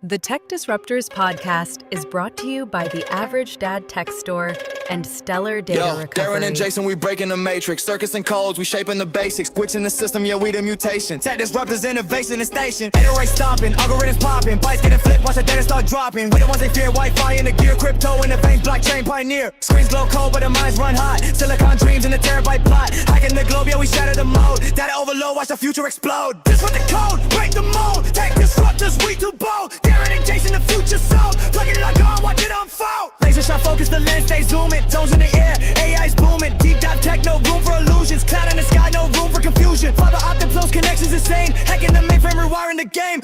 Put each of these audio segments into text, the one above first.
The Tech Disruptors podcast is brought to you by the Average Dad Tech Store and Stellar Data Recovery. Darren and Jason, we breaking the matrix. Circuits and codes, we shaping the basics. Switching the system, yeah, we the mutation. Tech Disruptors, innovation and station. Data rate stopping, algorithms popping. Bytes getting flipped, watch the data start dropping. We the ones they fear, Wi-Fi in the gear. Crypto in the veins, blockchain pioneer. Screens glow cold, but the minds run hot. Silicon dreams in the terabyte plot. Hacking the globe, yeah, we shatter the mode. Data overload, watch the future explode. Disrupt the code, break the mold. Tech Disruptors, we too bold. Darren and Jason, the future sold. Plug it like on, watch it unfold. Laser shot focus, the lens stay zooming. Zones in the air, AI's booming. Deep dive tech, no room for illusions. Cloud in the sky, no room for confusion. Fiber optic close connections insane. Hacking the mainframe, rewiring the game.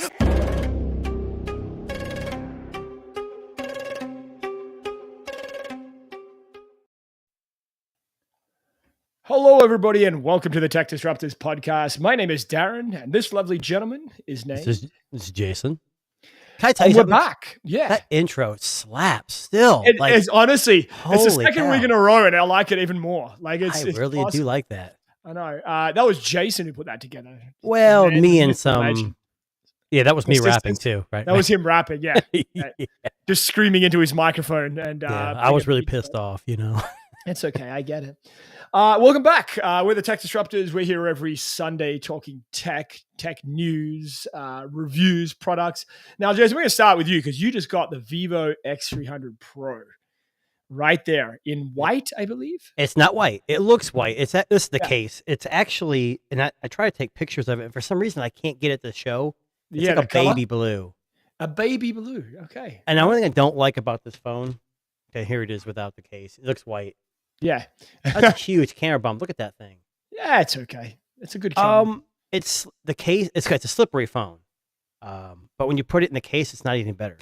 Hello, everybody, and welcome to the Tech Disruptors podcast. My name is Darren, and this lovely gentleman is named... This is Jason. Can I tell you we're something? back. Yeah. That intro slaps still. It's honestly, it's the holy second cow. week in a row, and I like it even more. Like I it's really awesome. do like that. I know. That was Jason who put that together. Well, Man, me and it's an legend. some... Yeah, that was me Assistance. rapping too, right? That was him rapping, yeah. Yeah. Just screaming into his microphone. And Yeah, I was really pissed off, you know. It's okay. I get it. Welcome back. We're the Tech Disruptors. We're here every Sunday talking tech news, reviews, products. Now, Jason, we're going to start with you because you just got the Vivo X300 Pro right there in white, I believe. It's not white. It looks white. This is the Yeah. case. It's actually, and I try to take pictures of it. And for some reason, I can't get it to show. It's Yeah, like the a color? baby blue. A baby blue. Okay. And the only thing I don't like about this phone, okay, here it is without the case. It looks white. Yeah. That's a huge camera bump. Look at that thing. Yeah, it's okay. It's a good camera. It's the case. It's a slippery phone. But when you put it in the case, it's not even better.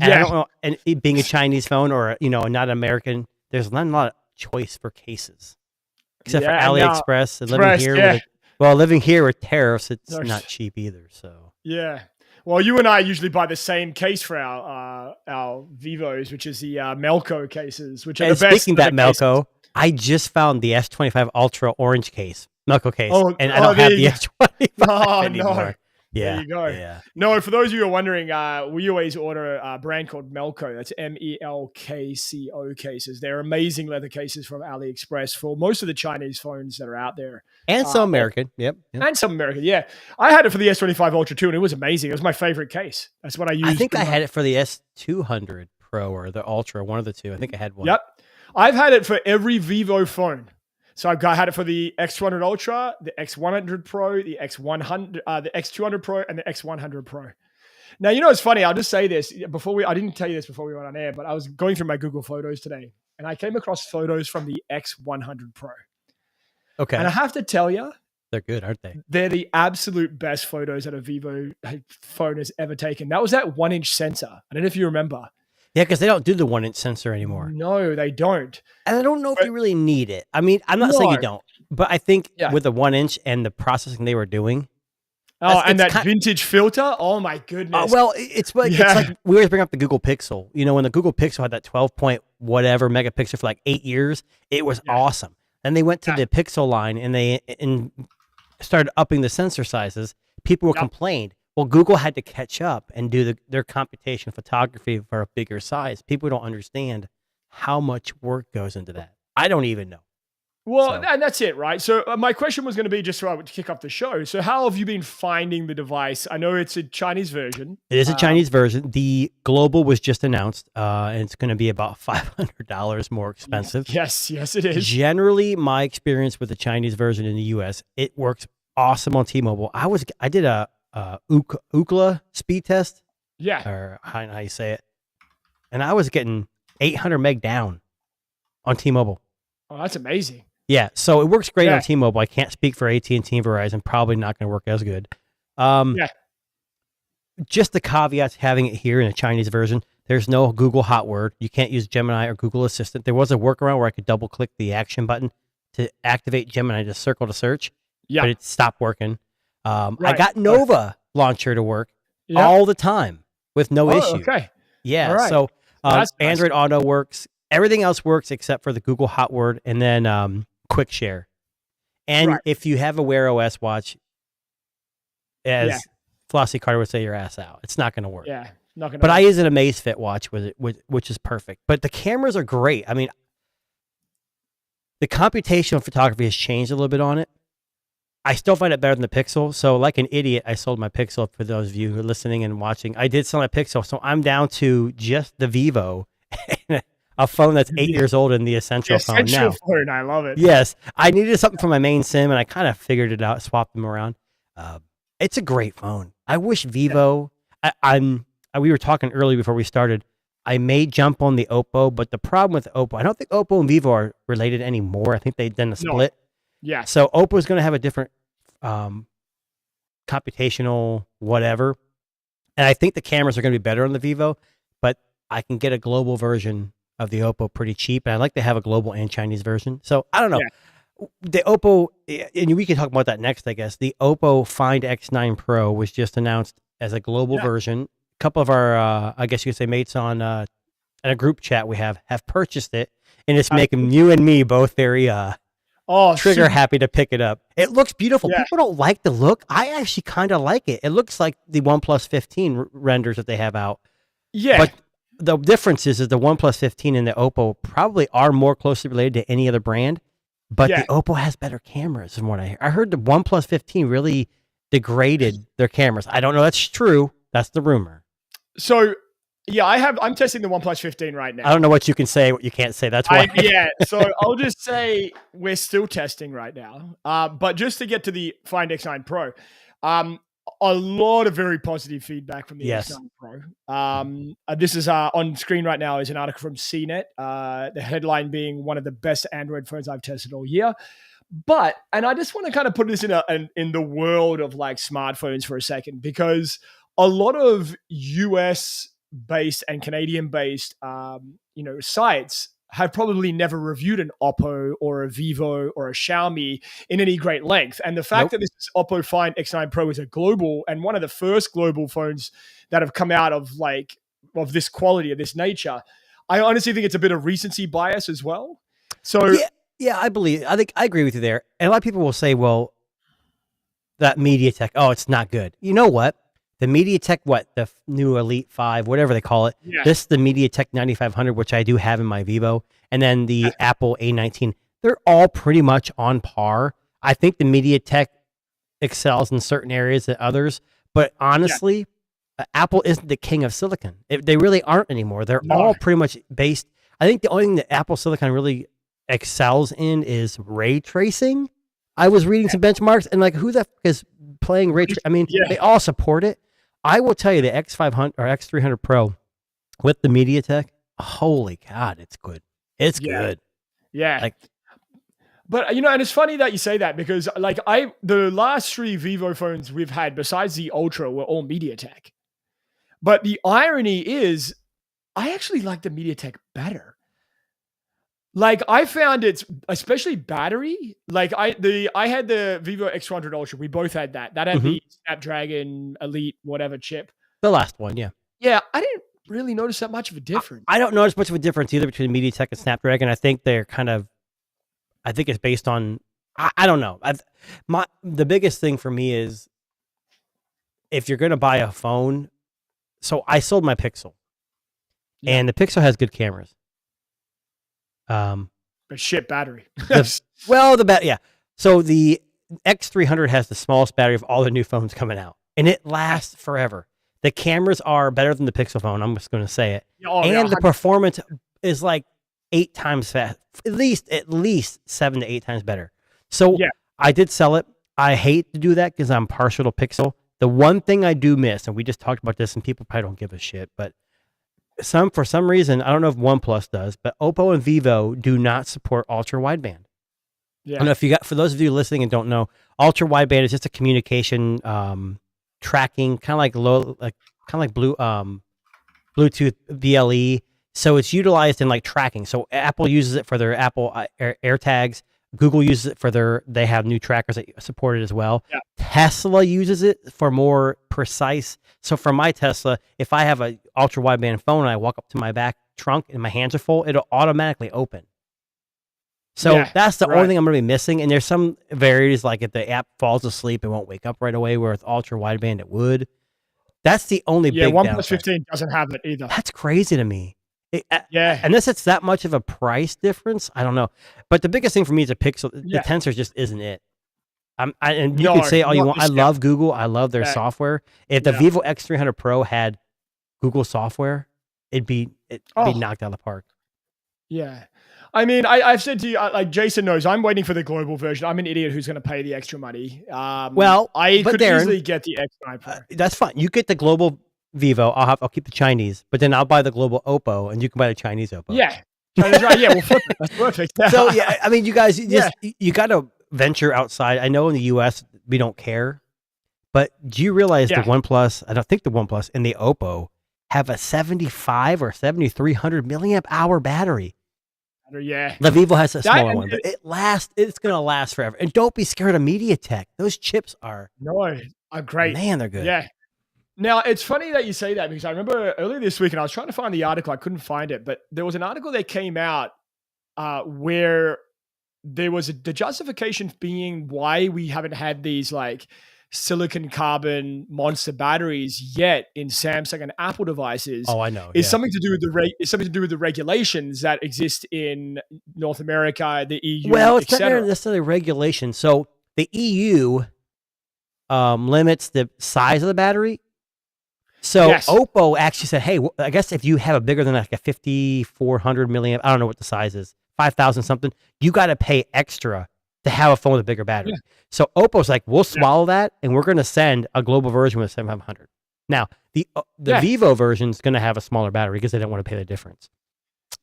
And I don't know. And it being a Chinese phone or not American, there's not a lot of choice for cases, except for Yeah, no. AliExpress. And living Express, here, yeah. living here with tariffs, it's There's- not cheap either. So Yeah. Well, you and I usually buy the same case for our Vivos, which is the Melco cases, which are and the best. speaking of that of the cases. Melco, I just found the S25 Ultra orange case, Melco case, and I oh, don't there have you the go. S25 Oh, anymore. no. Yeah, There you go. Yeah. No, for those of you who are wondering, we always order a brand called Melco. That's Melkco cases. They're amazing leather cases from AliExpress for most of the Chinese phones that are out there. And some American. Yep. And some American, yeah. I had it for the S25 Ultra 2, and it was amazing. It was my favorite case. That's what I used. I think I had it for the S200 Pro or the Ultra, one of the two. I think I had one. Yep. I've had it for every Vivo phone. So had it for the X200 Ultra, the X100 Pro, the X100, the X200 Pro, and the X100 Pro. Now, it's funny. I'll just say this I didn't tell you this before we went on air, but I was going through my Google Photos today, and I came across photos from the X100 Pro. Okay. And I have to tell you, They're good, aren't they? they're the absolute best photos that a Vivo phone has ever taken. That was that 1-inch sensor. I don't know if you remember. Yeah, because they don't do the 1-inch sensor anymore. No, they don't. And I don't know if you really need it. I mean, I'm not saying you No. don't, but I think Yeah. with the 1-inch and the processing they were doing. Oh, and it's that vintage filter. Oh my goodness. Well, it's like we always bring up the Google Pixel. When the Google Pixel had that 12 point whatever megapixel for like 8 years, it was awesome. Then they went to the Pixel line and they started upping the sensor sizes. People were complained. Well, Google had to catch up and do their computation photography for a bigger size. People don't understand how much work goes into that. I don't even know. Well, and that's it, right? So my question was going to be just to kick off the show. So how have you been finding the device? I know it's a Chinese version. It is a Chinese version. The global was just announced, and it's going to be about $500 more expensive. Yes, it is. Generally, my experience with the Chinese version in the U.S., it works awesome on T-Mobile. I did a Ookla speed test. Yeah. Or how you say it. And I was getting 800 meg down on T-Mobile. Oh, that's amazing. Yeah, so it works great Yeah. on T-Mobile. I can't speak for AT&T and Verizon. Probably not going to work as good. Just the caveats having it here in a Chinese version. There's no Google Hot Word. You can't use Gemini or Google Assistant. There was a workaround where I could double click the action button to activate Gemini to circle to search. Yeah. But it stopped working. I Right. got Nova launcher to work Yeah. all the time with no issue. Okay. Yeah. All right. So That's nice. Android Auto works. Everything else works except for the Google Hot Word and then Quick Share. And Right. if you have a Wear OS watch, as Yeah. Flossie Carter would say, your ass out. It's not going to work. Yeah. Not gonna But I lie. use an Amazfit watch with it, which is perfect. But the cameras are great. I mean, the computational photography has changed a little bit on it. I still find it better than the Pixel. So, like an idiot, I sold my Pixel. For those of you who are listening and watching, I did sell my Pixel. So I'm down to just the Vivo, a phone that's 8 years old and the Essential phone now. Phone, I love it. Yes, I needed something for my main SIM, and I kind of figured it out, swapped them around. It's a great phone. I wish Vivo. We were talking earlier before we started. I may jump on the Oppo, but the problem with Oppo, I don't think Oppo and Vivo are related anymore. I think they've done a split. Yeah. So Oppo is going to have a different computational whatever, and I think the cameras are going to be better on the Vivo, but I can get a global version of the Oppo pretty cheap, and I'd like to have a global and Chinese version. So I don't know. Yeah. The Oppo, and we can talk about that next, I guess. The Oppo Find X9 Pro was just announced as a global version. A couple of our, I guess you could say, mates on in a group chat we have purchased it, and it's making you and me both very trigger happy to pick it up. It looks beautiful. Yeah. People don't like the look. I actually kind of like it. It looks like the OnePlus 15 renders that they have out. Yeah. But the difference is the OnePlus 15 and the Oppo probably are more closely related to any other brand, but the Oppo has better cameras from what I hear. I heard the OnePlus 15 really degraded their cameras. I don't know. That's true. That's the rumor. So, yeah, I'm testing the OnePlus 15 right now. I don't know what you can say, what you can't say. That's why. So I'll just say we're still testing right now. But just to get to the Find X9 Pro, a lot of very positive feedback from the X9 Pro. This is on screen right now is an article from CNET. The headline being one of the best Android phones I've tested all year. But, and I just want to kind of put this in the world of like smartphones for a second, because a lot of US based and Canadian based, sites have probably never reviewed an Oppo or a Vivo or a Xiaomi in any great length. And the fact that this Oppo Find X9 Pro is a global and one of the first global phones that have come out of this quality, of this nature, I honestly think it's a bit of recency bias as well. So yeah, I agree with you there. And a lot of people will say, well, that MediaTek, it's not good. You know what? The MediaTek, the new Elite 5, whatever they call it. Yeah. This is the MediaTek 9500, which I do have in my Vivo. And then the Apple A19. They're all pretty much on par. I think the MediaTek excels in certain areas than others. But honestly, Apple isn't the king of silicon. They really aren't anymore. They're all pretty much based. I think the only thing that Apple Silicon really excels in is ray tracing. I was reading some benchmarks, and who the fuck is playing ray tracing? I mean, they all support it. I will tell you the X500 or X300 Pro with the MediaTek, holy God, it's good. It's good. Yeah. But, and it's funny that you say that, because the last 3 Vivo phones we've had besides the Ultra were all MediaTek. But the irony is I actually like the MediaTek better. I found it's especially battery. I had the Vivo X100 Ultra. We both had that. That had the Snapdragon Elite whatever chip. The last one, yeah. Yeah, I didn't really notice that much of a difference. I don't notice much of a difference either between MediaTek and Snapdragon. I think they're I think it's based on, I don't know. The biggest thing for me is if you're going to buy a phone. So I sold my Pixel, and the Pixel has good cameras. But shit battery. So the X300 has the smallest battery of all the new phones coming out, and it lasts forever. The cameras are better than the Pixel phone. I'm just going to say it. The performance is 8 times fast, at least 7 to 8 times better. So I did sell it. I hate to do that because I'm partial to Pixel. The one thing I do miss, and we just talked about this, and people probably don't give a shit, but for some reason, I don't know if OnePlus does, but Oppo and Vivo do not support ultra wideband. Yeah. I don't know if for those of you listening and don't know, ultra wideband is just a communication tracking, kind of like Bluetooth BLE. So it's utilized in tracking. So Apple uses it for their Apple AirTags. Google uses it they have new trackers that support it as well. Yeah. Tesla uses it for more precise. So for my Tesla, if I have an ultra wideband phone and I walk up to my back trunk and my hands are full, it'll automatically open. So that's the only thing I'm going to be missing. And there's some varieties, like if the app falls asleep, it won't wake up right away, where with ultra wideband it would. That's the only Yeah, big OnePlus downside. 15 doesn't have it either. That's crazy to me. Yeah. Unless it's that much of a price difference, I don't know. But the biggest thing for me is a Pixel. The Yeah. Tensor just isn't it. And you No, can say all you not want. I this love Google. I love their Yeah. software. If the Yeah. Vivo X300 Pro had Google software, it'd be Oh. knocked out of the park. Yeah. I mean, I've said to you, like Jason knows, I'm waiting for the global version. I'm an idiot who's going to pay the extra money. Well, I but could Darren, easily get the X9 Pro. That's fine. You get the global Vivo. I'll keep the Chinese, but then I'll buy the global Oppo, and you can buy the Chinese Oppo. Yeah. Yeah, we'll flip it. That's perfect. So yeah, I mean, you guys, you got to venture outside. I know in the U.S. we don't care, but do you realize the OnePlus? I don't think the OnePlus and the Oppo have a 75 or 7300 milliamp hour battery. Yeah. The Vivo has a smaller one, but it's going to last forever. And don't be scared of MediaTek. Those chips are great. Man, they're good. Yeah. Now, it's funny that you say that because I remember earlier this week and I was trying to find the article. I couldn't find it, but there was an article that came out where there was the justification being why we haven't had these like silicon carbon monster batteries yet in Samsung and Apple devices. Oh, I know. It's something to do with the regulations that exist in North America, the EU. Well, it's not necessarily regulation. So the EU limits the size of the battery. So Oppo actually said, "Hey, I guess if you have a bigger than like a 5400 milliamp, I don't know what the size is, 5000 something, you got to pay extra to have a phone with a bigger battery." Yeah. So Oppo's like, "We'll swallow that, and we're going to send a global version with 7500." Now, the Vivo version is going to have a smaller battery because they don't want to pay the difference.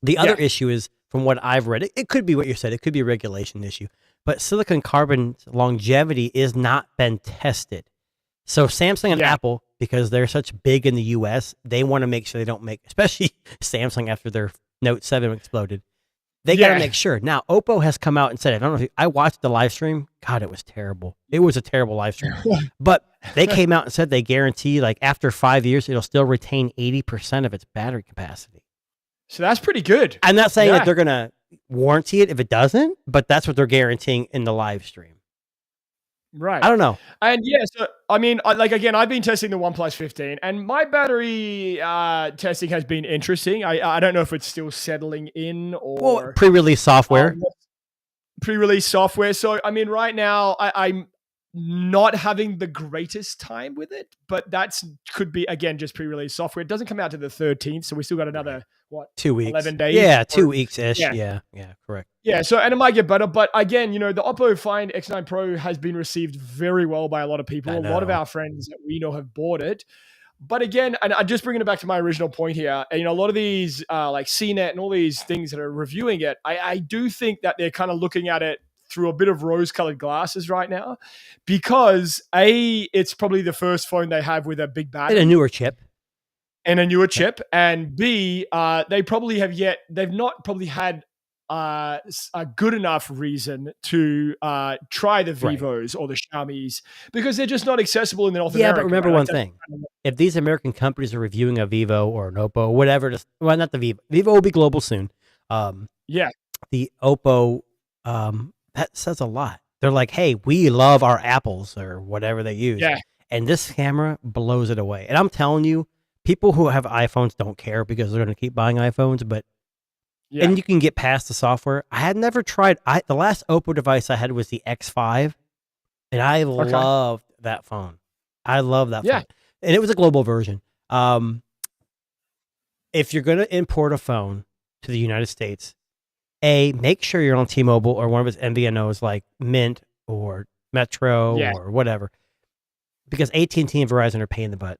The other issue is, from what I've read, it could be what you said. It could be a regulation issue, but silicon carbon longevity is not been tested. So Samsung and Apple, because they're such big in the U.S., they want to make sure they don't make, especially Samsung after their Note 7 exploded. They got to make sure. Now, Oppo has come out and said, I don't know if I watched the live stream. God, it was terrible. It was a terrible live stream. But they came out and said they guarantee, like, after 5 years, it'll still retain 80% of its battery capacity. So that's pretty good. I'm not saying that they're going to warranty it if it doesn't, but that's what they're guaranteeing in the live stream. Right. I don't know. And so I mean, again, I've been testing the OnePlus 15 and my battery testing has been interesting. I don't know if it's still settling in or pre-release software. Pre-release software. So, I mean, right now I'm not having the greatest time with it, but could be, again, just pre-release software. It doesn't come out to the 13th. So we still got another, 2 weeks, 11 days. Yeah, 2 weeks-ish. Yeah, correct. Yeah, so, and it might get better, but again, the Oppo Find X9 Pro has been received very well by a lot of people. A lot of our friends that we know have bought it. But again, and I'm just bringing it back to my original point here, a lot of these like CNET and all these things that are reviewing it, I do think that they're kind of looking at it through a bit of rose-colored glasses right now because it's probably the first phone they have with a big battery. And a newer chip. And B, they've not probably had a good enough reason to try the Vivos or the Xiaomis because they're just not accessible in North America. Yeah, but remember one thing. If these American companies are reviewing a Vivo or an Oppo, whatever, not the Vivo. Vivo will be global soon. The Oppo, that says a lot. They're like, hey, we love our Apples or whatever they use. Yeah. And this camera blows it away. And I'm telling you, people who have iPhones don't care because they're going to keep buying iPhones, but and you can get past the software. I had never tried. The last Oppo device I had was the X5, and I loved that phone. I love that phone. And it was a global version. If you're going to import a phone to the United States, make sure you're on T-Mobile or one of its MVNOs like Mint or Metro or whatever, because AT&T and Verizon are paying the butt.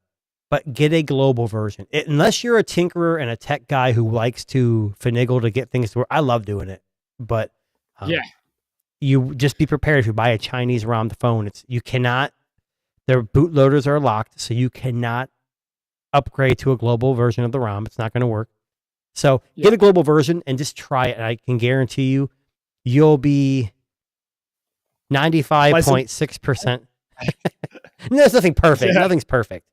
But get a global version. Unless you're a tinkerer and a tech guy who likes to finagle to get things to work. I love doing it. But you just be prepared if you buy a Chinese ROM phone. You cannot, their bootloaders are locked, so you cannot upgrade to a global version of the ROM. It's not going to work. So get a global version and just try it. And I can guarantee you'll be 95.6%. There's nothing perfect. Nothing's perfect.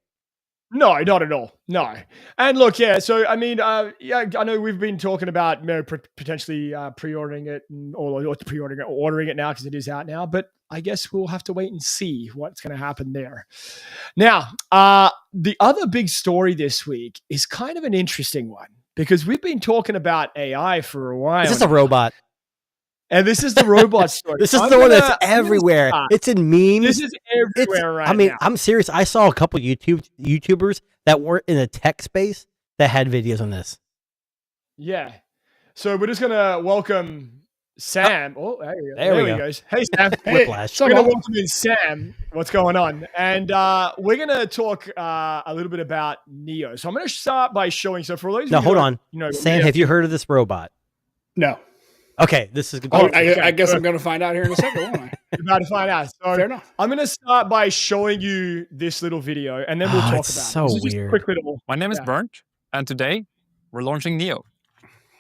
No, not at all. No. And look, yeah. So I mean, yeah, I know we've been talking about potentially pre-ordering it or pre-ordering it, or ordering it now because it is out now. But I guess we'll have to wait and see what's going to happen there. Now, the other big story this week is kind of an interesting one because we've been talking about AI for a while. Is this a robot? And this is the robot story. This is the one that's everywhere. It's in memes. This is everywhere right now. I mean, I'm serious. I saw a couple YouTubers that weren't in the tech space that had videos on this. Yeah. So we're just gonna welcome Sam. Oh, there we go. Hey, Sam. Whiplash. We're gonna welcome in Sam. What's going on? And we're gonna talk a little bit about Neo. So I'm gonna start by showing. So for those, now hold on. Sam, have you heard of this robot? No. Okay, this is good. I guess I'm going to find out here in a second, won't I? You're about to find out. So Fair enough. I'm going to start by showing you this little video, and then we'll talk about so it. This is weird. Quick little. My name is Bernd, and today we're launching Neo,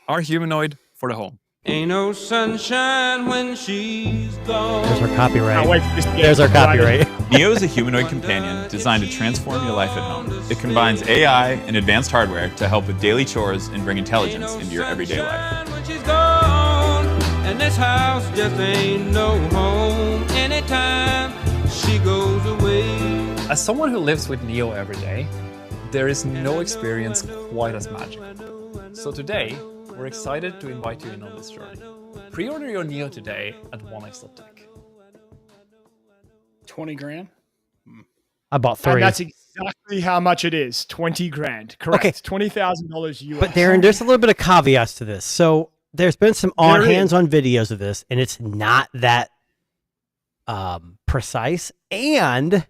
our humanoid for the home. Ain't no sunshine when she's gone. There's our copyright. Can't wait for this to get There's our copyright. Neo is a humanoid companion designed to transform your life at home. It combines AI and advanced hardware to help with daily chores and bring intelligence into your everyday life. When she's gone, and this house just ain't no home. Anytime she goes away. As someone who lives with Neo every day, there is no experience quite as magical. So today, we're excited to invite you in on this journey. Pre-order your Neo today at 1x.tech. 20 grand? I bought 3. And that's exactly how much it is. 20 grand. Correct. Okay. $20,000 US. But Darren, there's a little bit of caveats to this. So there's been some hands-on videos of this, and it's not that precise. And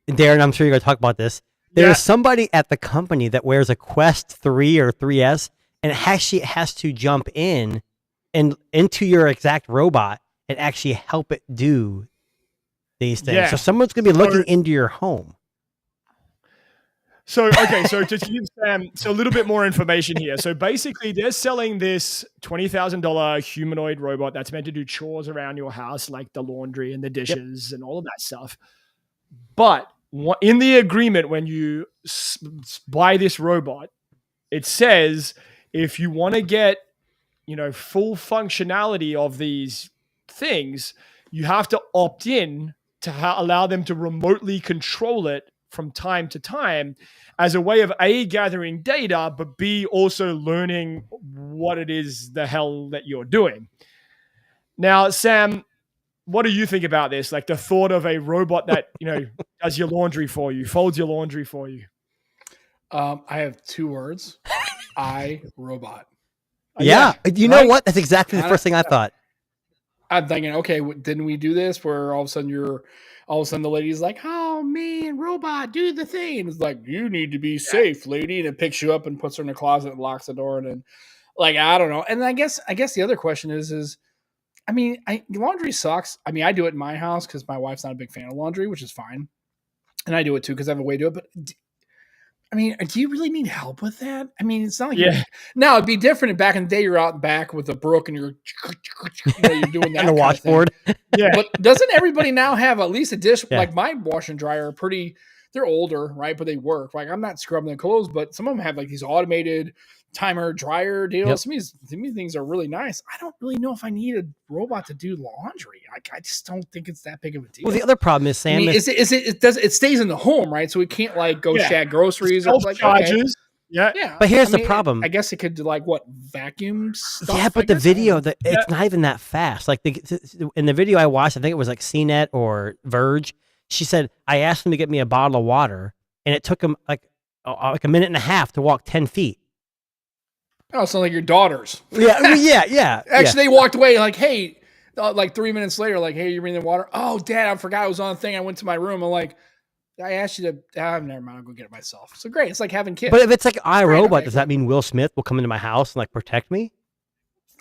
Darren, I'm sure you're going to talk about this. There's somebody at the company that wears a Quest 3 or 3S, and it actually has to jump in and into your exact robot and actually help it do these things. Yeah. So someone's going to be looking into your home. So, okay, so to give Sam a little bit more information here. So basically, they're selling this $20,000 humanoid robot that's meant to do chores around your house, like the laundry and the dishes and all of that stuff. But in the agreement, when you buy this robot, it says if you want to get, full functionality of these things, you have to opt in to allow them to remotely control it from time to time as a way of A, gathering data, but B, also learning what it is the hell that you're doing. Now, Sam, what do you think about this? Like the thought of a robot that, does your laundry for you, folds your laundry for you. I have 2 words. Robot. Yeah. You know what? That's exactly the first thing I thought. I'm thinking, okay, didn't we do this where all of a sudden the lady's like, oh man, robot, do the thing. And it's like, you need to be safe, lady. And it picks you up and puts her in the closet and locks the door. And then, I don't know. And I guess the other question is, laundry sucks. I mean, I do it in my house because my wife's not a big fan of laundry, which is fine. And I do it too because I have a way to do it. But do you really need help with that? I mean, it's not like now it'd be different. Back in the day, you're out back with a brook and you're doing that and a washboard. Yeah. But doesn't everybody now have at least a dish? Yeah. Like my wash and dryer are they're older, right? But they work. Like I'm not scrubbing the clothes, but some of them have like these automated timer dryer deals. Yep. Some of these things are really nice. I don't really know if I need a robot to do laundry. I just don't think it's that big of a deal. Well, the other problem is, Sam, it stays in the home, right? So it can't go shag groceries or like charges. Okay. Yeah. But here's the problem. I guess it could vacuum stuff. Yeah, but the video it's not even that fast. Like in the video I watched, I think it was like CNET or Verge. She said, I asked him to get me a bottle of water, and it took him like a minute and a half to walk 10 feet. Oh, so like your daughters. Yeah. Actually, they walked away like, hey, like 3 minutes later, like, hey, you bring the water? Oh, Dad, I forgot it was on the thing. I went to my room. I'm like, I asked you to, never mind, I'll go get it myself. So great. It's like having kids. But if it's like iRobot, does that mean Will Smith will come into my house and like protect me?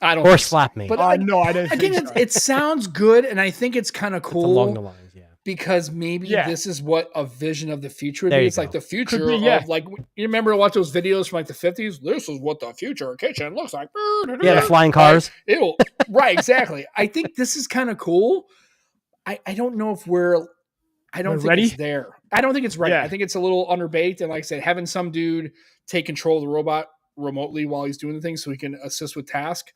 I don't Or slap me. But no, I don't think so. It sounds good, and I think it's kind of cool. It's along the lines, because maybe this is what a vision of the future would be. It's like the future of like, you remember watch those videos from like the 50s? This is what the future kitchen looks like. Yeah, the flying cars. Right, exactly. I think this is kind of cool. I don't know if we're I don't They're think ready? it's there. I don't think it's ready. Yeah. I think it's a little underbaked. And like I said, having some dude take control of the robot remotely while he's doing the thing so he can assist with task.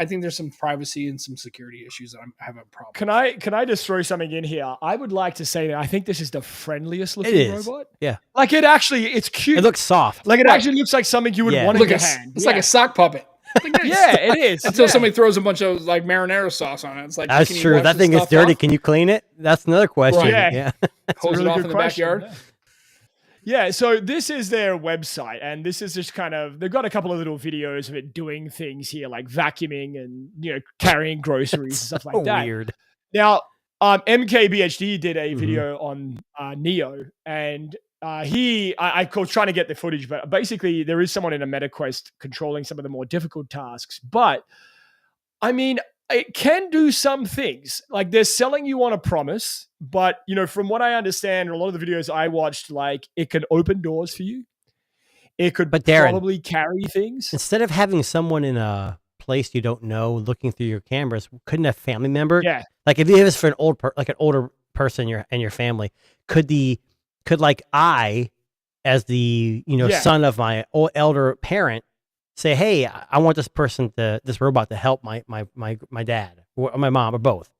I think there's some privacy and some security issues that I'm having a problem. Can I just throw something in here? I would like to say that I think this is the friendliest It looking is. robot. Yeah. Like it's cute. It looks soft. like it Right. actually looks like something you would Yeah. want in Look, your it's, hand. it's like a sock puppet. yeah, it is. Until Yeah. somebody throws a bunch of like marinara sauce on it. It's like, That's can you true. wash That this thing is stuff dirty. off? Can you clean it? That's another question. Right. Yeah. Hose Really it off good in the question, backyard. yeah. Yeah, so this is their website, and this is just kind of, they've got a couple of little videos of it doing things here, like vacuuming and, carrying groceries and stuff like So that. weird. Now, MKBHD did a Mhm. video on Neo, and I was trying to get the footage, but basically there is someone in a MetaQuest controlling some of the more difficult tasks. But, I mean, it can do some things. Like they're selling you on a promise, but, from what I understand, a lot of the videos I watched, like it can open doors for you. It could But Darren, probably carry things. Instead of having someone in a place you don't know looking through your cameras, couldn't a family member? Yeah. Like if you have this for an older person in your family, could I, as the Yeah. son of my elder parent, say, hey, I want this robot to help my dad or my mom or both.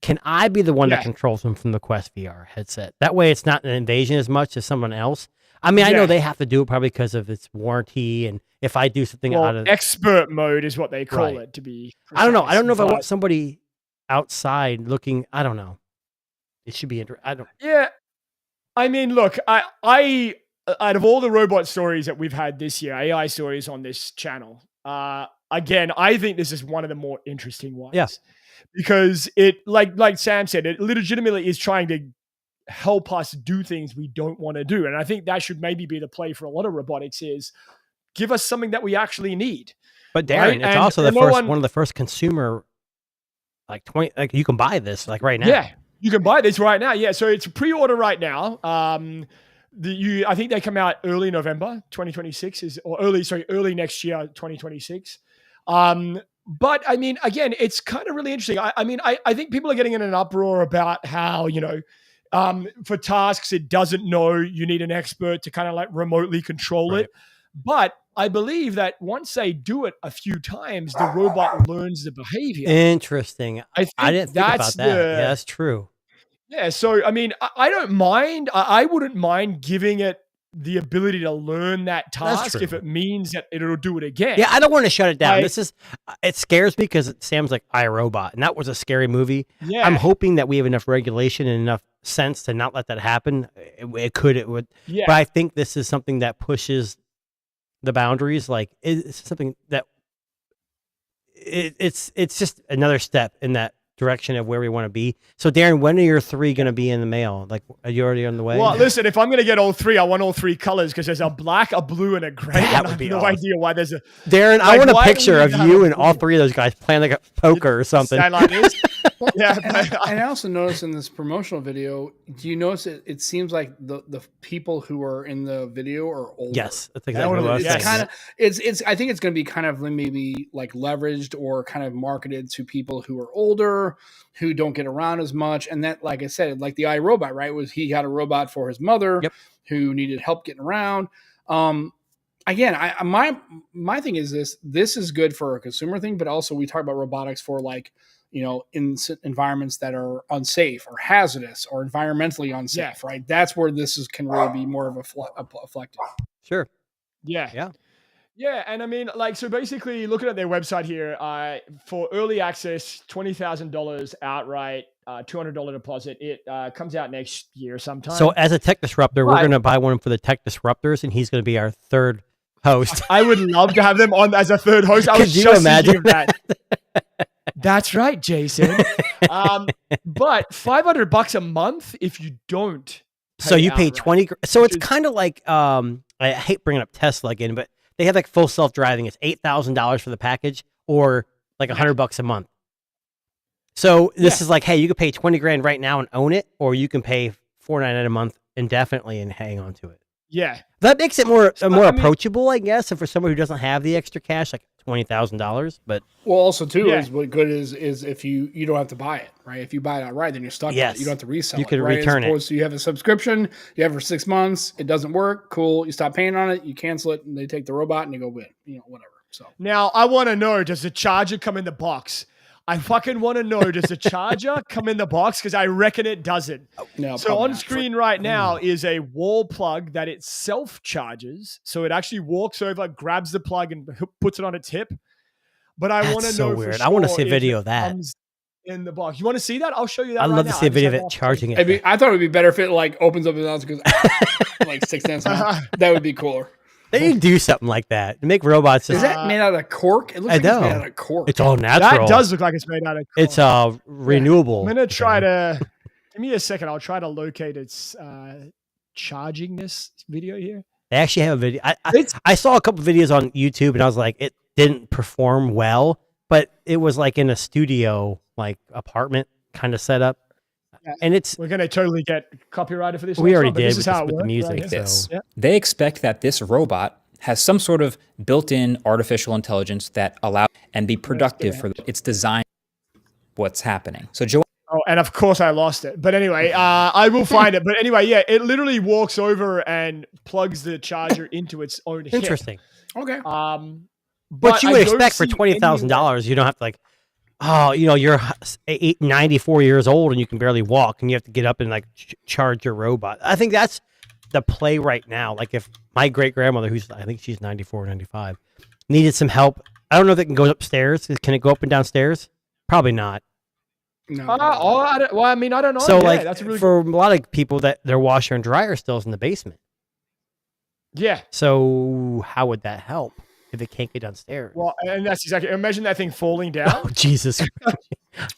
Can I be the one that Yeah. controls them from the Quest VR headset? That way it's not an invasion as much as someone else. I mean, I know Yeah. they have to do it probably because of its warranty, and if I do something out Well, of expert mode is what they call Right. it, to be I don't know. I don't know if I precise, want somebody outside looking. I don't know. It should be. I don't. but- Yeah. I mean, look, I out of all the robot stories that we've had this year, AI stories on this channel, again, I think this is one of the more interesting ones. Yeah. Because it, like Sam said, it legitimately is trying to help us do things we don't want to do. And I think that should maybe be the play for a lot of robotics is give us something that we actually need. But Darren, Right? it's And also the no first one- one of the first consumer, like you can buy this like right now. Yeah, you can buy this right now. Yeah, so it's pre-order right now. I think they come out early November 2026 early next year 2026. But I mean, again, it's kind of really interesting. I think people are getting in an uproar about how for tasks it doesn't know, you need an expert to kind of like remotely control Right. it. But I believe that once they do it a few times, the robot learns the behavior. Interesting. I think I didn't think about that's that. Yeah, the- that's true. Yeah, so I mean, I don't mind. I wouldn't mind giving it the ability to learn that That's task true. if it means that it'll do it again. Yeah, I don't want to shut it down. Like- It scares me because Sam's like iRobot, and that was a scary movie. Yeah. I'm hoping that we have enough regulation and enough sense to not let that happen. It would. Yeah. But I think this is something that pushes the boundaries. Like it's something that it's just another step in that direction of where we want to be. So Darren, when are your 3 going to be in the mail? Like, are you already on the way? Well, listen, if I'm going to get all three, I want all three colors because there's a black, a blue, and a gray. That and would I have be no awesome. idea why there's a Darren, I like, want a why do we picture need of to have you a and all blue? 3 of those guys playing like a poker or something. stand like this. Yeah, And I also noticed in this promotional video, do you notice it seems like the people who are in the video are older? Yes, that's Yeah, exactly what I was yes. It's saying. kind of it's I think it's going to be kind of maybe like leveraged or kind of marketed to people who are older, who don't get around as much. And that, like I said, like the iRobot, right? Was he had a robot for his mother Yep. who needed help getting around. Again, my thing is this is good for a consumer thing, but also we talk about robotics for like, in environments that are unsafe or hazardous or environmentally unsafe, right? That's where can really be more of a reflective. Sure. Yeah. Yeah. Yeah. And I mean, like, so basically looking at their website here, for early access, $20,000 outright, $200 deposit. It comes out next year sometime. So as a tech disruptor, we're But- going to buy one for the tech disruptors, and he's going to be our third host. I would love to have them on as a third host. I Could was you just imagine thinking of that. That's right, Jason. But $500 a month if you don't. So you pay outright. 20. So it's which is- kind of like I hate bringing up Tesla again, but they have like full self driving. It's $8,000 for the package, or like $100 a month. So this Yeah. is like, hey, you can pay 20 grand right now and own it, or you can pay $499 a month indefinitely and hang on to it. Yeah. That makes it more I mean- approachable, I guess. And for someone who doesn't have the extra cash, like $20,000. But Well, also too Yeah. is what good is if you don't have to buy it, right? If you buy it outright, then you're stuck. Yes. With it. You don't have to resell You it. could right? return As opposed to you have a subscription, you have it for 6 months, it doesn't work, cool. You stop paying on it, you cancel it, and they take the robot and you go win. Whatever. So Now, I want to know, does the charger come in the box? I fucking want to know, does the charger come in the box? Because I reckon it doesn't. no. So probably on not. screen right now is a wall plug that it self-charges. So it actually walks over, grabs the plug, and puts it on its hip. But I That's want to so know weird. for I wanna sure see a if video it of that. comes in the box. You want to see that? I'll show you that I'd right love now. to see a I just video of have it off charging screen. it. I thought it would be better if it like opens up and goes like 6 cents. That would be cooler. They need to do something like that to make robots. Is Just, that made out of cork? It looks I like it's made know. out of cork. it's all natural. That does look like it's made out of It's cork. renewable. I'm going to try to... Give me a second. I'll try to locate its charging this video here. They actually have a video. I saw a couple videos on YouTube, and I was like, it didn't perform well, but it was like in a studio, like apartment kind of setup, Yeah. and it's We're going to totally get copyrighted for this. we next already one, but did This with, is how it with the works music. right here. this. Yeah. They expect that this robot has some sort of built-in artificial intelligence that allows and be productive for its design. What's happening? So Joe. Oh, and of course I lost it. But anyway, I will find it. But anyway, yeah, it literally walks over and plugs the charger into its own hip. interesting. Okay. But you I would don't expect for see $20,000, you don't have to like, oh, you're 94 years old and you can barely walk, and you have to get up and like charge your robot. I think that's the play right now. Like if my great grandmother, I think she's 94, 95, needed some help. I don't know if it can go upstairs. Can it go up and downstairs? Probably not. No. I don't know. So Yeah, like that's a really for a lot of people, that their washer and dryer still is in the basement. yeah. So how would that help if it can't get downstairs? Well, and that's exactly. Imagine that thing falling down. Oh Jesus! Well,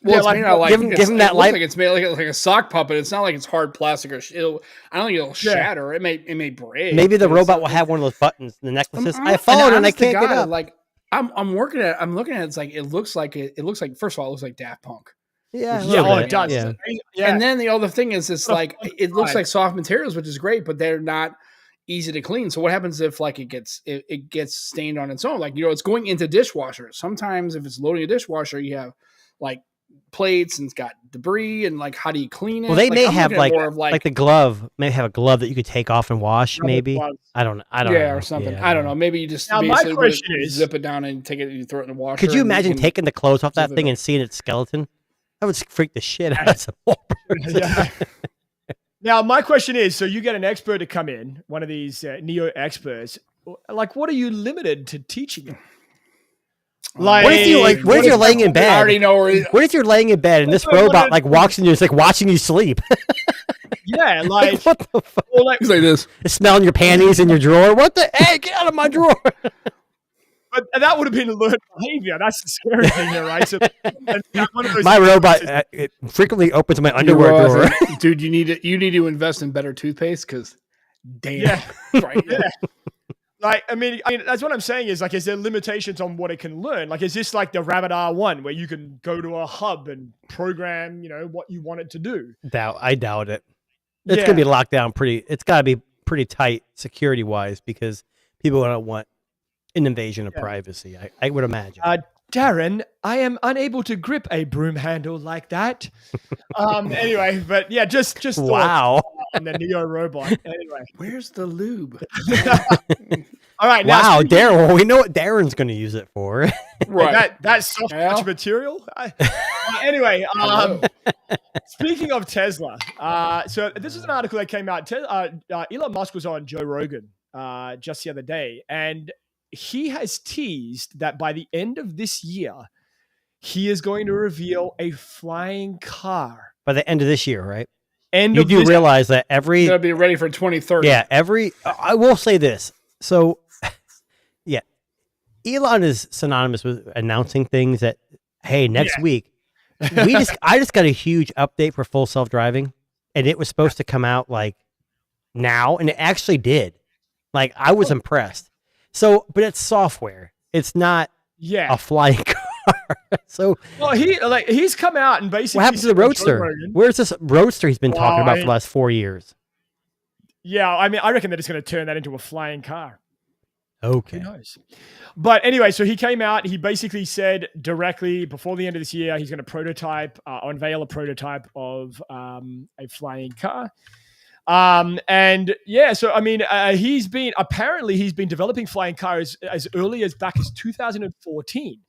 Yeah, it's like, made out like give him it that looks light- like it's made like a sock puppet. It's not like it's hard plastic or I don't think it'll shatter. It may break. Maybe the but it's robot will not- have one of those buttons. The necklaces. I'm- I followed and I honest to can't get God, up. Like I'm looking at it. It's like it looks like first of all, it looks like Daft Punk. Yeah, a Yeah, little Oh, bit. it does. Yeah. Yeah. And then the other thing is, it's like it looks Right. like soft materials, which is great, but they're not easy to clean. So what happens if like it gets stained on its own? Like it's going into dishwashers. Sometimes if it's loading a dishwasher, you have like plates and it's got debris, and like how do you clean it? Well, they Like, may I'm have looking at like more of like the glove. May have a glove that you could take off and wash. Rubber Maybe gloves. I don't know. yeah, know. or something. Yeah. I don't know. Maybe you just Now, my basically question is- zip it down and take it, you throw it in the washer. Could you and imagine can- taking the clothes off that zip it thing up. and seeing its skeleton? That would freak the shit out of some poor person. Yeah. Now, my question is: so you get an expert to come in, one of these Neo experts. Like, what are you limited to teaching him? Like, What if you like? What if you're laying in I bed? already know where. What if you're laying in bed and this That's what I robot wanted like to- walks in you, it's like watching you sleep? Yeah, Like, like, what the fuck? or like, He's like this. It's smelling your panties in your drawer. What the? Hey, get out of my drawer! but that would have been learned behavior. That's the scary thing here, right? So, and one of those My things robot is- it frequently opens my You underwear realize drawer. that, dude, you need to invest in better toothpaste because, damn, Yeah. right? Yeah. Like, I mean, that's what I'm saying is like, is there limitations on what it can learn? Like, is this like the Rabbit R1 where you can go to a hub and program, what you want it to do? I doubt it. It's Yeah. gonna be locked down pretty. It's got to be pretty tight security wise because people don't want an invasion of privacy. I would imagine. Darren, I am unable to grip a broom handle like that. Anyway, but yeah, just thoughts Wow. on the Neo robot. Anyway, Where's the lube? all right. Now, Wow, speaking- Darren. Well, we know what Darren's going to use it for. Right. That soft Well. touch material. Anyway, speaking of Tesla, so this is an article that came out. Elon Musk was on Joe Rogan just the other day, and he has teased that by the end of this year, he is going to reveal a flying car. By the end of this year, right? End You of do this realize that every Gotta be ready for 2030. yeah I will say this. So yeah, Elon is synonymous with announcing things that hey next week I just got a huge update for full self-driving, and it was supposed to come out like now, and it actually did. Like I was impressed. So, but it's software. It's not Yeah. a flying car. So Well, he's come out and basically what happened to the said Joe Roadster? Rogan- Where's this Roadster he's been talking Well, about for the last 4 years? Yeah, I mean, I reckon they're just going to turn that into a flying car. Okay. Who knows? But anyway, so he came out. He basically said directly before the end of this year, he's going to unveil a prototype of a flying car. And yeah, so I mean, he's been developing flying cars as early as back as 2014.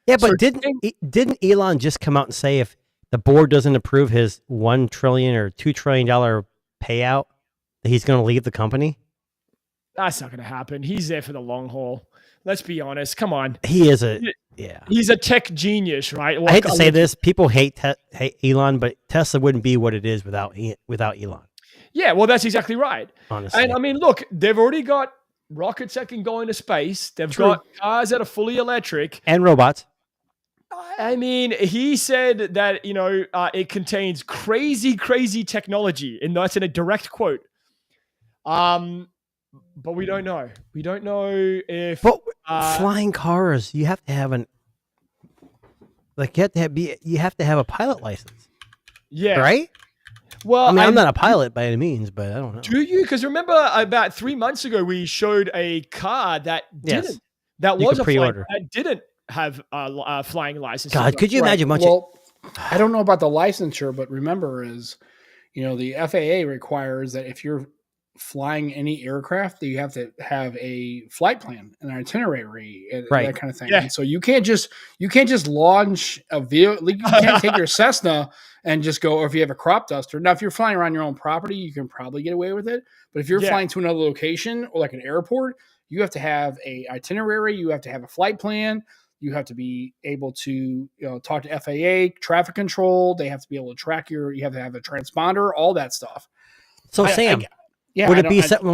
Yeah, but So didn't Elon just come out and say if the board doesn't approve his $1 trillion or $2 trillion payout, that he's going to leave the company? That's not going to happen. He's there for the long haul. Let's be honest. Come on. He is He's a tech genius, right? I hate to say this, people hate Elon, but Tesla wouldn't be what it is without Elon. Yeah, well, that's exactly right. Honestly. And I mean, look, they've already got rockets that can go into space. They've got cars that are fully electric. And robots. I mean, he said that, it contains crazy, crazy technology. And that's in a direct quote. But we don't know. We don't know if... But flying cars, you have to have you have to have a pilot license. Yeah. Right? Well, I mean, I'm not a pilot by any means, but I don't know. Do you? Because remember about 3 months ago, we showed a car that didn't. That You was could a pre-order. that didn't have a flying license. God, could you imagine much? Well, I don't know about the licensure, but remember the FAA requires that if you're flying any aircraft, that you have to have a flight plan, an itinerary, and that kind of thing. Yeah. And so you can't just launch a vehicle. You can't take your Cessna and just go, or if you have a crop duster. Now, if you're flying around your own property, you can probably get away with it. But if you're flying to another location or like an airport, you have to have a itinerary. You have to have a flight plan. You have to be able to talk to FAA, traffic control. They have to be able to track you have to have a transponder, all that stuff. So Sam, would it be something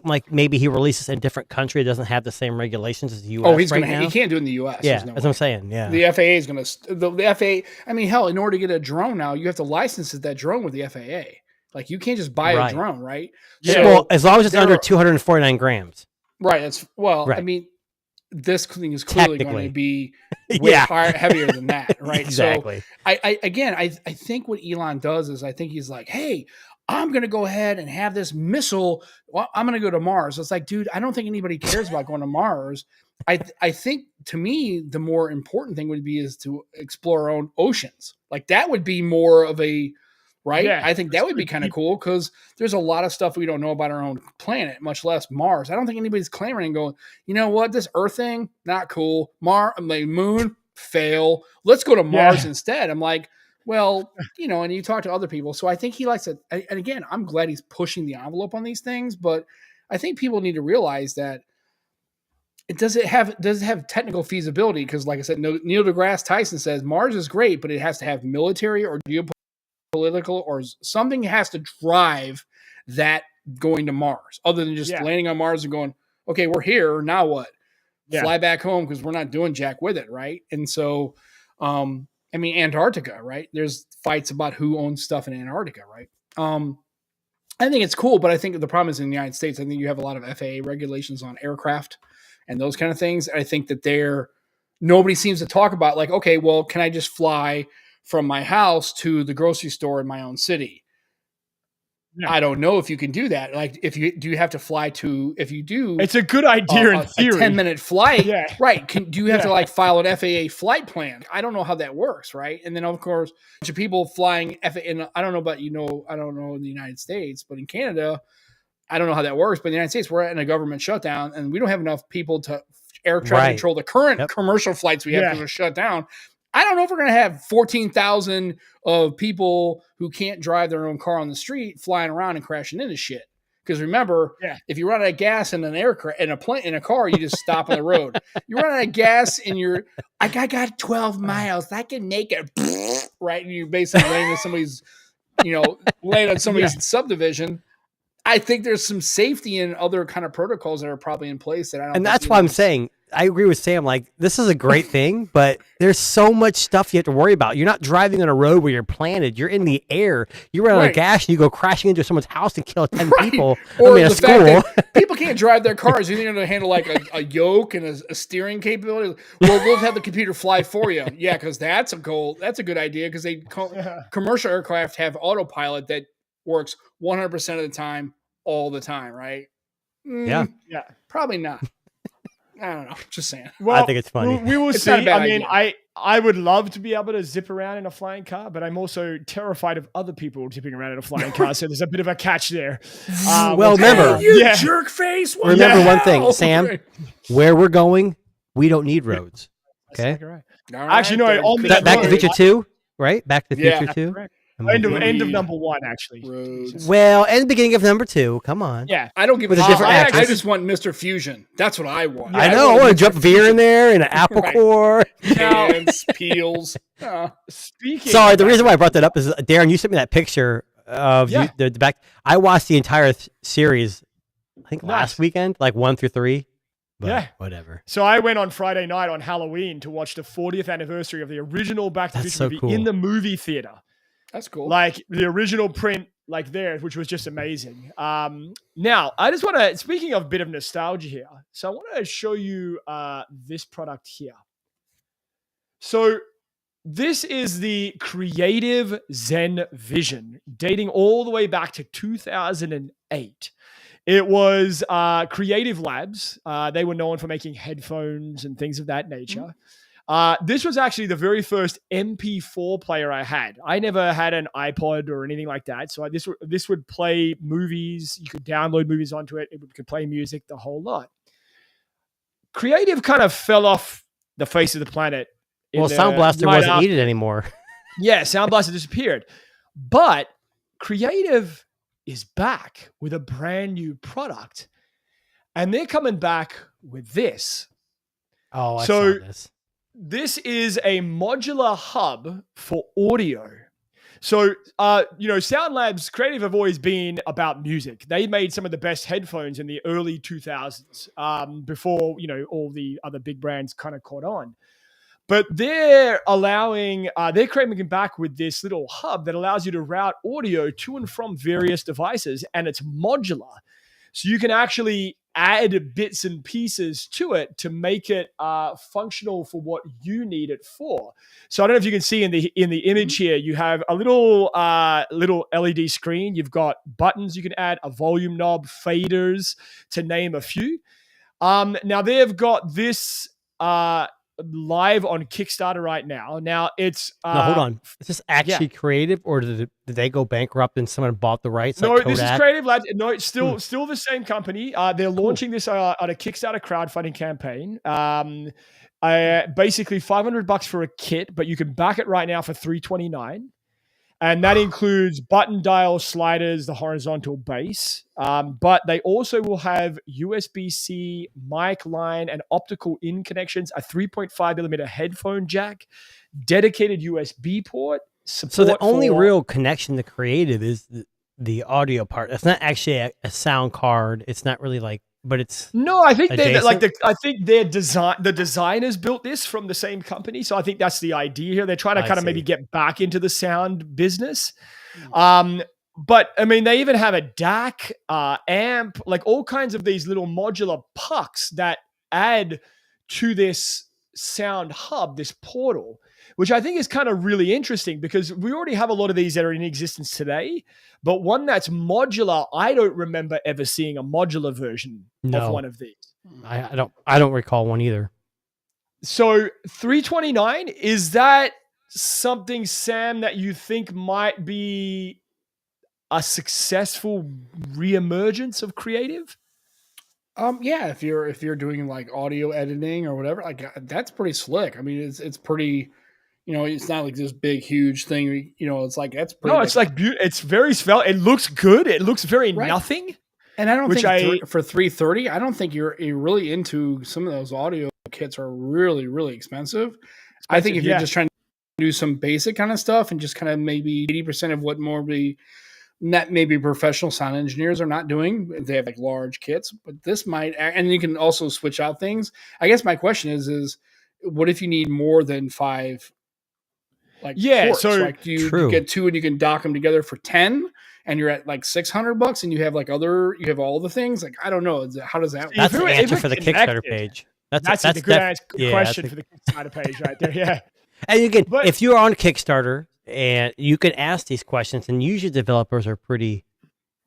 like maybe he releases in a different country that doesn't have the same regulations as the U.S. Oh, he can't do it in the U.S. Yeah, that's what I'm saying. Yeah, the FAA is going to the FAA. I mean, hell, in order to get a drone now, you have to license that drone with the FAA. Like you can't just buy a drone, right? Yeah. So, well, as long as it's under 249 grams. Right. I mean, this thing is clearly going to be way heavier than that, right? Exactly. So I think what Elon does is I think he's like, hey, I'm going to go ahead and have this missile. Well, I'm going to go to Mars. It's like, dude, I don't think anybody cares about going to Mars. I think to me, the more important thing would be is to explore our own oceans. Like that would be more of a, right? Yeah, I think that would be kind of cool because there's a lot of stuff we don't know about our own planet, much less Mars. I don't think anybody's clamoring and going, you know what, this Earth thing, not cool. Moon, fail. Let's go to Mars instead. I'm like, well, and you talk to other people. So I think he likes it. And again, I'm glad he's pushing the envelope on these things, but I think people need to realize that does it have technical feasibility? Because like I said, Neil deGrasse Tyson says Mars is great, but it has to have military or geopolitical or something has to drive that going to Mars other than just landing on Mars and going, okay, we're here. Now what? Fly back home because we're not doing jack with it. Right. And so, I mean, Antarctica, right? There's fights about who owns stuff in Antarctica, right? I think it's cool, but I think the problem is in the United States, I think you have a lot of FAA regulations on aircraft and those kind of things. I think that nobody seems to talk about like, okay, well, can I just fly from my house to the grocery store in my own city? Yeah. I don't know if you can do that. Like, do you have to fly to? If you do, it's a good idea in theory. A 10-minute flight, right? Do you have to like file an FAA flight plan? I don't know how that works, right? And then of course, a bunch of people flying FAA. I don't know about I don't know in the United States, but in Canada, I don't know how that works. But in the United States, we're in a government shutdown, and we don't have enough people to air traffic control the current commercial flights we have because they're shut down. I don't know if we're going to have 14,000 of people who can't drive their own car on the street flying around and crashing into shit. Because remember, if you run out of gas in an aircraft, in a car, you just stop on the road. You run out of gas in I got 12 miles. I can make it right. And you basically laying on somebody's, laying on somebody's subdivision. I think there's some safety and other kind of protocols that are probably in place that I don't. And that's why I'm saying I agree with Sam. Like, this is a great thing, but there's so much stuff you have to worry about. You're not driving on a road where you're planted. You're in the air. You run out of gas and you go crashing into someone's house and kill 10 people. Or the fact that people can't drive their cars. You need to handle like a yoke and a steering capability. Well, we'll have the computer fly for you. Yeah, because that's a goal. That's a good idea because commercial aircraft have autopilot that works 100% of the time, all the time, right? Yeah. Yeah. Probably not. I don't know. Just saying. Well, I think it's funny. We will It's see. not a bad I mean, idea. I would love to be able to zip around in a flying car, but I'm also terrified of other people zipping around in a flying car. So there's a bit of a catch there. Well, remember, You Yeah. jerk face. What remember the one thing, hell? Sam. Where we're going, we don't need roads. That's Okay. exactly right. All Actually, no, then. on the- Back to road. Future 2, right? Back to Yeah. Future 2. Correct. Amazing. End of number 1, actually. Roads. Well, and the beginning of number 2. Come on. Yeah. I don't give With a a shit. different I actress. just want Mr. Fusion. That's what I want. I know. I want to drop beer in there and an apple Right. core. Cans, peels. Speaking. Sorry, of the that- reason why I brought that up is Darren, you sent me that picture of Yeah. the back. I watched the entire series, I think last Nice. weekend, like 1 through 3. But Yeah. whatever. So I went on Friday night on Halloween to watch the 40th anniversary of the original Back to the That's Future so movie cool. in the movie theater. That's cool. Like the original print, like there, which was just amazing. Now, I just want to, speaking of a bit of nostalgia here, so I want to show you this product here. So this is the Creative Zen Vision, dating all the way back to 2008. It was Creative Labs. They were known for making headphones and things of that nature. This was actually the very first MP4 player I had. I never had an iPod or anything like that. So this would play movies. You could download movies onto it. It could play music, the whole lot. Creative kind of fell off the face of the planet. Well, Sound Blaster wasn't needed anymore. Yeah, Sound Blaster disappeared. But Creative is back with a brand new product. And they're coming back with this. Oh, I So- saw this. This is a modular hub for audio. So, Sound Labs Creative have always been about music. They made some of the best headphones in the early 2000s before, all the other big brands kind of caught on. But they're coming back with this little hub that allows you to route audio to and from various devices, and it's modular. So you can actually add bits and pieces to it to make it functional for what you need it for. So I don't know if you can see in the image here, you have a little LED screen. You've got buttons you can add, a volume knob, faders, to name a few. Now they've got this live on Kickstarter right now. Now it's No, hold on. Is this actually Creative, or did they go bankrupt and someone bought the rights? No, like this is Kodak? Creative Labs. No, it's still the same company. They're launching this on a Kickstarter crowdfunding campaign. Basically $500 for a kit, but you can back it right now for $329. And that includes button dial sliders, the horizontal bass. But they also will have USB-C mic line and optical in connections, a 3.5 millimeter headphone jack, dedicated USB port. So the only for- real connection to Creative is the audio part. It's not actually a sound card. It's not really like, but it's No, I think adjacent? I think the designers built this from the same company. So I think that's the idea here. They're trying to I kind of see. maybe get back into the sound business. But I mean, they even have a DAC, amp, like all kinds of these little modular pucks that add to this sound hub, this portal, which I think is kind of really interesting because we already have a lot of these that are in existence today, but one that's modular, I don't remember ever seeing a modular version of No. one of these. I don't recall one either. So $329, is that something, Sam, that you think might be a successful reemergence of Creative? Yeah, if you're doing like audio editing or whatever, like that's pretty slick. I mean, it's pretty, it's not like this big, huge thing. It's like that's pretty. No, it's like it's very svelte. It looks good. It looks very Right. nothing. And I don't which think for $330, I don't think you're really into some of those audio kits are really, really expensive. I think if yeah. you're just trying to do some basic kind of stuff and just kind of maybe 80% of what maybe professional sound engineers are not doing, they have like large kits, but this might, and you can also switch out things. I guess my question is what if you need more than 5? Like, ports? So like you get 2 and you can dock them together for 10 and you're at like $600 and you have all the things. Like, I don't know. How does that work? That's if the it- answer if for the it Kickstarter connected, page. That's a good question for the Kickstarter page right there. Yeah. And you can, But- if you're on Kickstarter, and you can ask these questions, and usually developers are pretty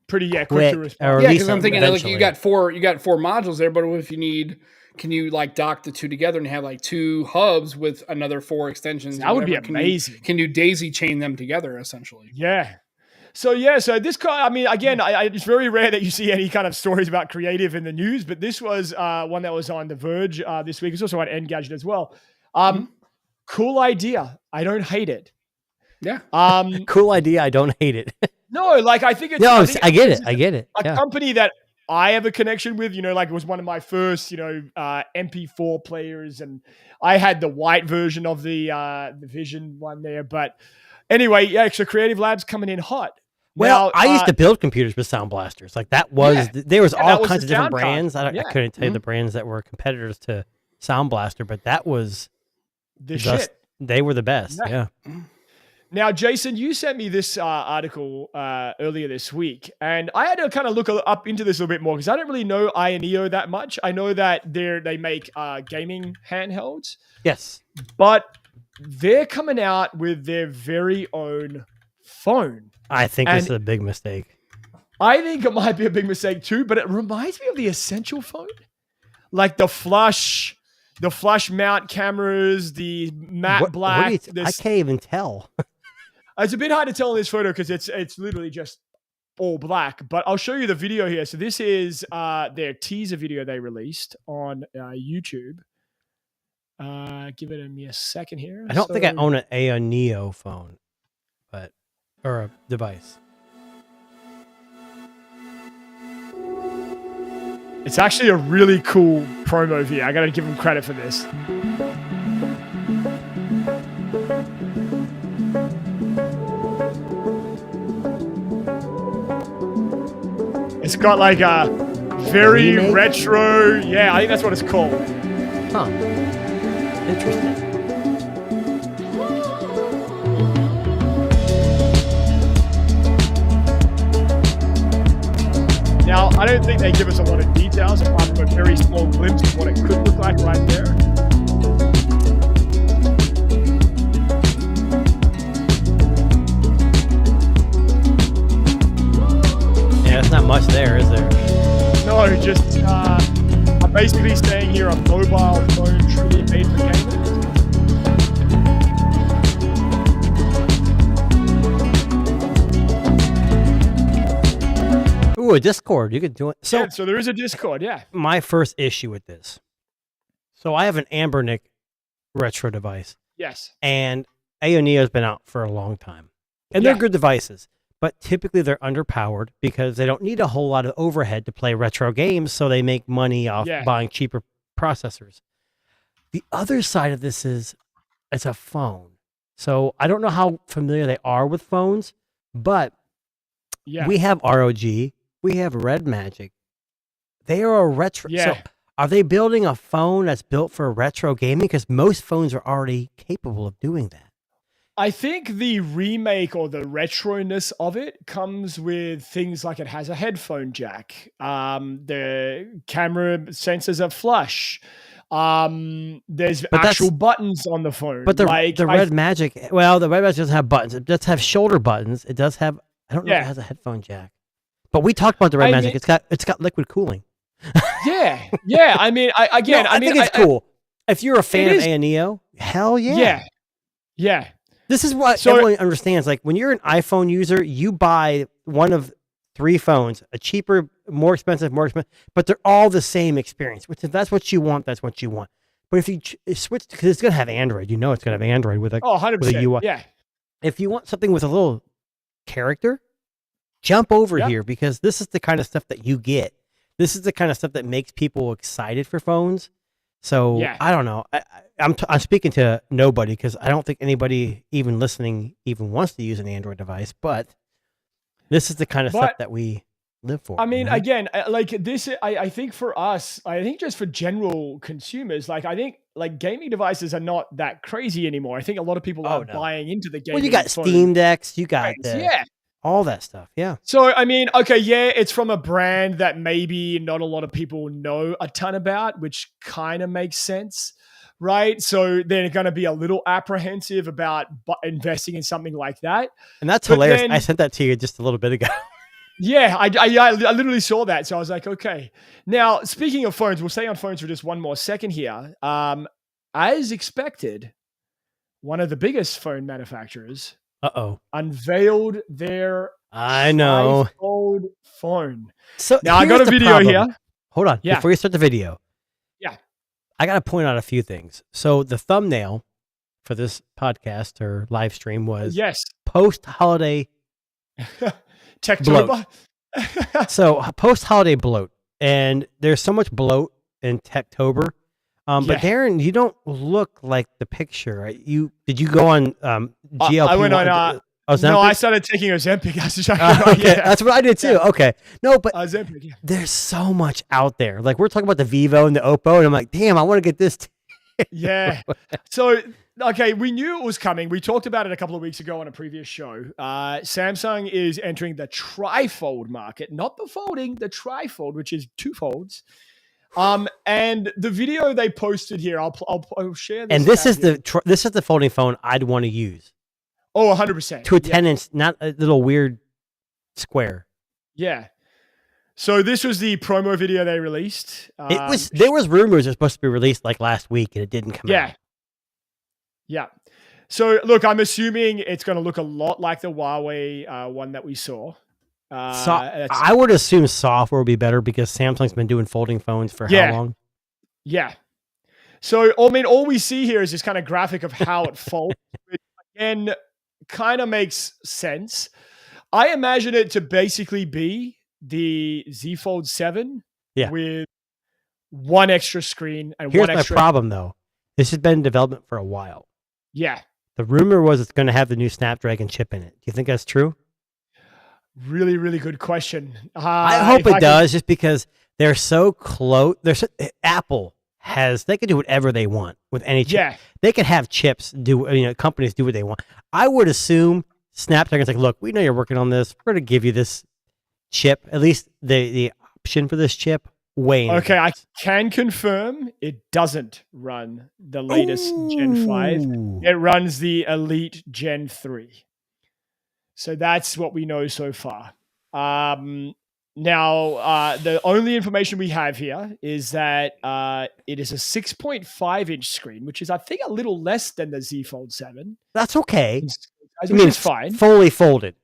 pretty quick Quick, to or respond. at Yeah, least because I'm thinking like eventually. you got four modules there, but if you need, can you like dock the two together and have like two hubs with another 4 extensions? That would be whatever? amazing. Can you daisy chain them together essentially? Yeah. So this kind, I mean, again, it's very rare that you see any kind of stories about creative in the news, but this was one that was on The Verge this week. It's also on Engadget as well. Cool idea. I don't hate it. Yeah. Cool idea. I don't hate it. No, like I think it's. No, I get it's it. I get it. A Yeah. company that I have a connection with, like it was one of my first, MP4 players, and I had the white version of the Vision one there. But anyway, yeah, so Creative Labs coming in hot. Well, Now, I used to build computers with sound blasters. Like that was there was that all was kinds the of different sound card. brands. I Yeah. couldn't tell you the brands that were competitors to Sound Blaster, but that was the just shit. they were the best. Yeah. Now, Jason, you sent me this article earlier this week, and I had to kind of look up into this a little bit more because I don't really know Ioneo that much. I know that they make gaming handhelds. Yes. But they're coming out with their very own phone. I think this is a big mistake. I think it might be a big mistake too, but it reminds me of the Essential phone. Like the flush mount cameras, the matte black. I can't even tell. It's a bit hard to tell in this photo because it's literally just all black, but I'll show you the video here. So this is their teaser video they released on YouTube. Give it me a second here. I don't think I own a Neo phone, or a device. It's actually a really cool promo video. I got to give them credit for this. It's got like a very Remake? retro. Yeah, I think that's what it's called. Huh. Interesting. Now, I don't think they give us a lot of details apart from a very small glimpse of what it could look like right there. Yeah, it's not much there, is there? No, just I'm basically saying here a mobile phone truly made for gamers. Ooh, a Discord. You could do it. So, So there is a Discord, yeah. my first issue with this. So I have an Ambernick retro device, Yes. and Aoneo has been out for a long time, and they're Yeah. good devices. But typically they're underpowered because they don't need a whole lot of overhead to play retro games, so they make money off buying cheaper processors. The other side of this is it's a phone. So I don't know how familiar they are with phones, but we have ROG, we have Red Magic. They are a retro. Yeah. So are they building a phone that's built for retro gaming? Because most phones are already capable of doing that. I think the remake or the retroness of it comes with things like it has a headphone jack. The camera sensors are flush. There's actual buttons on the phone. But the Red Magic, the Red Magic doesn't have buttons. It does have shoulder buttons. It does have, I don't know if it has a headphone jack. But we talked about the Red Magic. It's got liquid cooling. Yeah. I mean, I think it's cool. If you're a fan of Aoneo, hell yeah. Yeah. This is what everyone understands. Like when you're an iPhone user, you buy one of 3 phones, a cheaper, more expensive, but they're all the same experience. Which if that's what you want, that's what you want. But if you switch, because it's going to have Android, it's going to have Android with a 100%. with a UI. Yeah. If you want something with a little character, jump over here because this is the kind of stuff that you get. This is the kind of stuff that makes people excited for phones. So I don't know. I'm speaking to nobody because I don't think anybody even listening even wants to use an Android device. But this is the kind of stuff that we live for. I mean, again, like this, I think for us, I think just for general consumers, like I think like gaming devices are not that crazy anymore. I think a lot of people are buying into the gaming. Well, you got Steam Decks, you got all that stuff. Yeah. So, I mean, okay, it's from a brand that maybe not a lot of people know a ton about, which kind of makes sense, right? So they're going to be a little apprehensive about investing in something like that. And that's hilarious. I sent that to you just a little bit ago. Yeah, I literally saw that. So I was like, okay. Now, speaking of phones, we'll stay on phones for just one more second here. As expected, one of the biggest phone manufacturers unveiled their I know tri-fold phone. So now I got a the video problem. here. Hold on. Yeah. Before you start the video. Yeah. I got to point out a few things. So the thumbnail for this podcast or live stream was post-holiday Techtober. So post-holiday bloat. And there's so much bloat in Techtober. But Darren, you don't look like the picture. Right? Did you go on GLP? I went on Ozempic? No, I started taking Ozempic. Okay. That's what I did too. Okay. No, but Ozempic, there's so much out there. Like we're talking about the Vivo and the Oppo, and I'm like, damn, I want to get this. Yeah. So, okay, we knew it was coming. We talked about it a couple of weeks ago on a previous show. Samsung is entering the tri-fold market, not the folding, the tri-fold, which is two folds. And the video they posted here, I'll share this. And this is the folding phone I'd want to use. Oh, 100%. To a 10-inch, not a little weird square. Yeah. So this was the promo video they released. There was rumors it was supposed to be released like last week, and it didn't come out. Yeah. So look, I'm assuming it's going to look a lot like the Huawei one that we saw. I would assume software would be better because Samsung's been doing folding phones for how long? Yeah. So, I mean, all we see here is this kind of graphic of how it folds, which again kind of makes sense. I imagine it to basically be the Z Fold 7 with one extra screen and Here's one extra. my problem, though. This has been in development for a while. Yeah. The rumor was it's going to have the new Snapdragon chip in it. Do you think that's true? Really, really good question. I hope it does, just because they're so close. Apple they can do whatever they want with any chip. Yeah. They can have chips companies do what they want. I would assume Snapdragon's like, look, we know you're working on this. We're going to give you this chip, at least the option for this chip. Okay, I can confirm it doesn't run the latest Gen 5. It runs the Elite Gen 3. So that's what we know so far. Now, the only information we have here is that it is a 6.5-inch screen, which is, I think, a little less than the Z Fold 7. That's okay. Which is fine. Fully folded.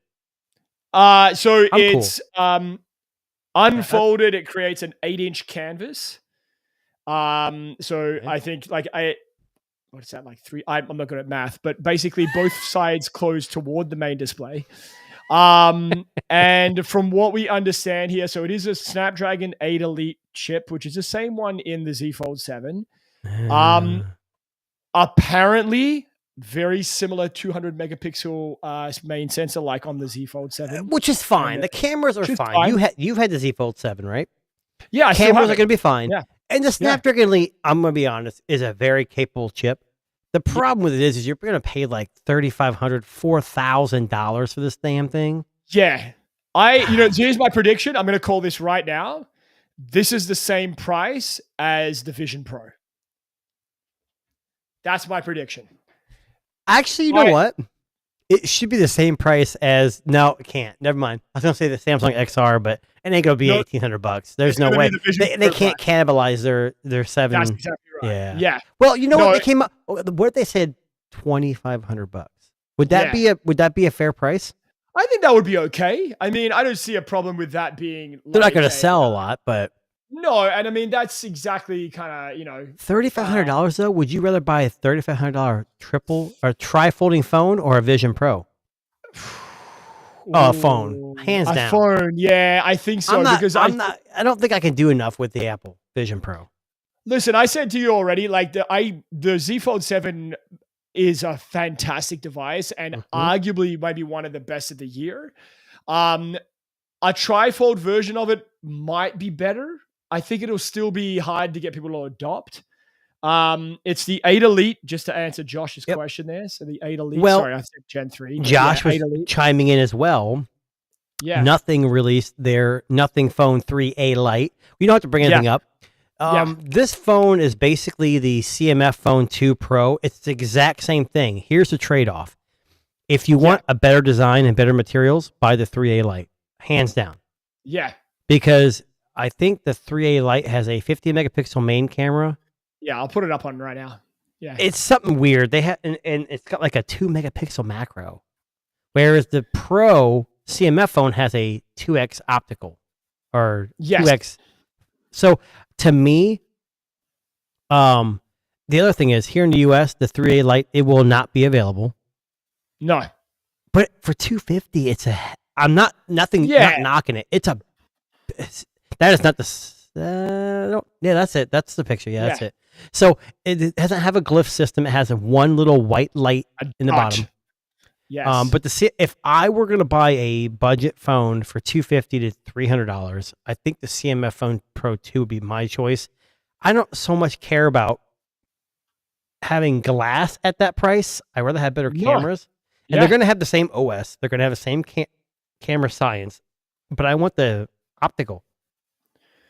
It's unfolded. It creates an 8-inch canvas. I think what is that, like 3? I'm not good at math, but basically both sides close toward the main display. And from what we understand here, so it is a Snapdragon 8 Elite chip, which is the same one in the Z Fold 7. Apparently very similar 200 megapixel main sensor like on the Z Fold 7. Which is fine. The cameras are fine. You've had the Z Fold 7, right? Yeah, cameras are going to be fine. Yeah. And the Snapdragon Elite, I'm going to be honest, is a very capable chip. The problem with it is you're going to pay like $3,500, $4,000 for this damn thing. Yeah. Here's my prediction. I'm going to call this right now. This is the same price as the Vision Pro. That's my prediction. Actually, you know what? It should be the same price as. No, it can't. Never mind. I was gonna say the Samsung XR, but it ain't gonna be $1,800. There's no way they can't cannibalize their 7. That's exactly right. Yeah. Well, you know what? They came up. What they said, $2,500. Would that be a fair price? I think that would be okay. I mean, I don't see a problem with that being. They're not gonna sell a lot, but. No, and I mean that's exactly kind of $3,500 though. Would you rather buy a $3,500 triple or tri-folding phone or a Vision Pro? A phone, hands down. A phone, yeah, I think so. I don't think I can do enough with the Apple Vision Pro. Listen, I said to you already, like the Z Fold 7 is a fantastic device and arguably maybe one of the best of the year. A tri-fold version of it might be better. I think it'll still be hard to get people to adopt. It's the 8 Elite, just to answer Josh's question there. So the 8 Elite, sorry, I said Gen 3. Josh was chiming in as well. Yeah. Nothing released their Nothing Phone 3A Lite. We don't have to bring anything up. This phone is basically the CMF Phone 2 Pro. It's the exact same thing. Here's the trade-off. If you want a better design and better materials, buy the 3A Lite. Hands down. Yeah. because I think the 3A Lite has a 50 megapixel main camera. Yeah, I'll put it up on right now. Yeah. It's something weird. They have, and it's got like a 2 megapixel macro, whereas the Pro CMF phone has a 2x optical or Yes. 2x. So to me, the other thing is here in the US, the 3A Lite, it will not be available. No. But for $250, it's a. I'm not nothing. Yeah. Not knocking it. That is not the. Yeah, that's it. That's the picture. Yeah, that's Yeah. it. So it doesn't have a glyph system. It has a one little white light in the Touch. bottom. Yes. But if I were going to buy a budget phone for $250 to $300, I think the CMF Phone Pro 2 would be my choice. I don't so much care about having glass at that price. I'd rather have better No. cameras. And Yeah. they're going to have the same OS. They're going to have the same camera science. But I want the optical.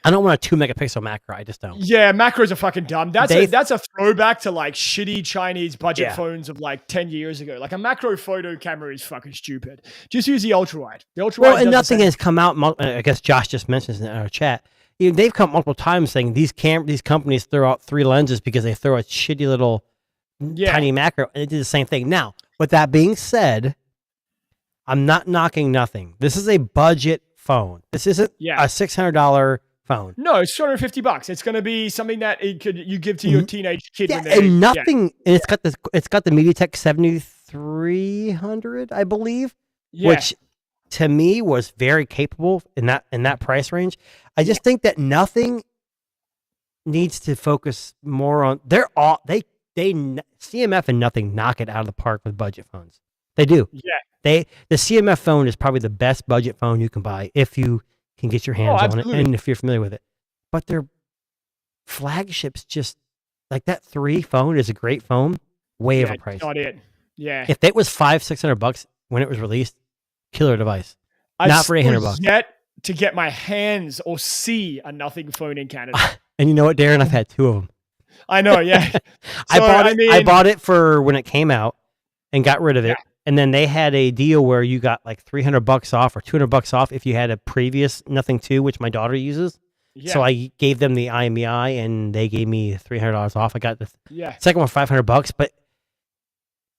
I don't want a 2 megapixel macro. I just don't. Yeah, macros are fucking dumb. That's They- that's a throwback to like shitty Chinese budget Yeah. phones of like 10 years ago. Like a macro photo camera is fucking stupid. Just use the ultra wide. The ultra Well, wide. and nothing has come out. I guess Josh just mentions in our chat. They've come multiple times saying these companies throw out 3 lenses because they throw a shitty little tiny macro, and it did the same thing. Now, with that being said, I'm not knocking nothing. This is a budget phone. This isn't a $600 phone. No, it's $250. It's going to be something that you give to your teenage kid. Yeah, when they, and nothing. And it's got the MediaTek 7300, I believe, Yeah. which to me was very capable in that price range. I just think that nothing needs to focus more on. CMF and nothing knock it out of the park with budget phones. They do. Yeah. The CMF phone is probably the best budget phone you can buy if you can get your hands on it absolutely. and if you're familiar with it. But their flagships, just like that 3 phone is a great phone, way Yeah, overpriced. not it. Yeah. If it was $500-$600 when it was released, killer device. Not for $800. Yet to get my hands or see a nothing phone in Canada. And you know what, Darren? I've had 2 of them. I know. Yeah. I bought it. I mean- bought it for when it came out and got rid of it. And then they had a deal where you got like $300 off or $200 off if you had a previous Nothing 2, which my daughter uses. So I gave them the IMEI and they gave me $300 off. I got the second one $500, but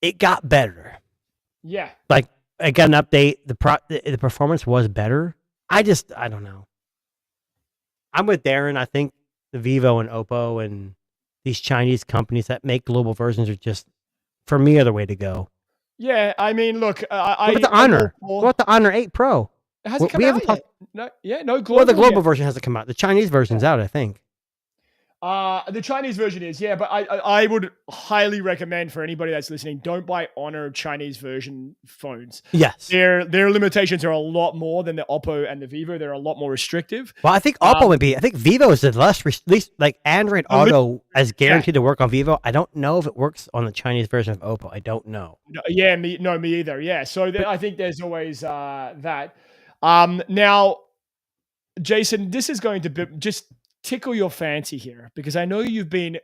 it got better. Yeah. Like I got an update. The performance was better. I don't know. I'm with Darren. I think the Vivo and Oppo and these Chinese companies that make global versions are just, for me, are the way to go. Yeah. I mean, look, What about the Honor? What about the Honor 8 Pro? It hasn't come out yet. No, no global. Well, the global yet. version hasn't come out. The Chinese version's out, I think. The Chinese version is, yeah, but I would highly recommend for anybody that's listening, don't buy Honor Chinese version phones. Yes. Their limitations are a lot more than the Oppo and the Vivo. They're a lot more restrictive. Well, I think Oppo would be. I think Vivo is the least like Android Auto as guaranteed to work on Vivo. I don't know if it works on the Chinese version of Oppo. I don't know. No, yeah, me either. Yeah, so I think there's always that. Now, Jason, this is going to be just tickle your fancy here because I know you've been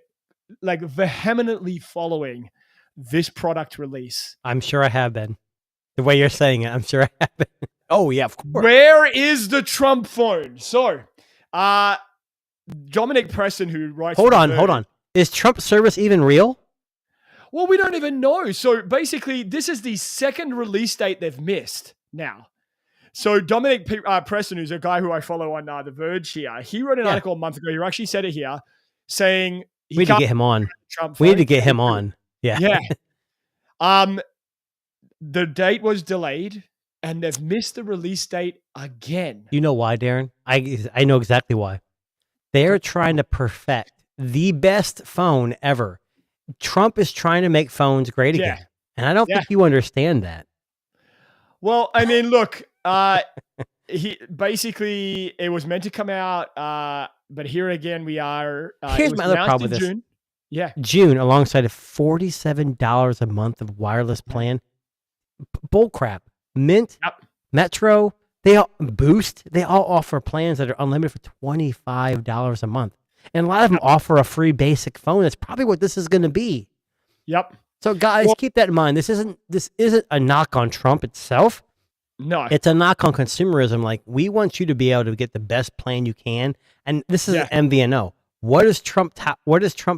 like vehemently following this product release. I'm sure I have been. The way you're saying it, I'm sure I have been. Oh yeah, of course. Where is the Trump phone? So, Dominic Preston, who writes. Hold on. Is Trump service even real? Well, we don't even know. So basically, this is the second release date they've missed now. So Dominic Preston, who's a guy who I follow on The Verge here, he wrote an article a month ago. He actually said it here, saying we need to get him on. We need to get him on. Yeah. Yeah. The date was delayed, and they've missed the release date again. You know why, Darren? I know exactly why. They're trying to perfect the best phone ever. Trump is trying to make phones great again, and I don't think you understand that. Well, I mean, look. He basically it was meant to come out, but here again we are. Here's my other problem with this. June. Yeah, June alongside a $47 a month of wireless plan. Bull crap. Mint, Metro, they all Boost. They all offer plans that are unlimited for $25 a month, and a lot of them offer a free basic phone. That's probably what this is going to be. Yep. So guys, keep that in mind. This isn't a knock on Trump itself. No. It's a knock on consumerism. Like, we want you to be able to get the best plan you can. And this is an MVNO. What is Trump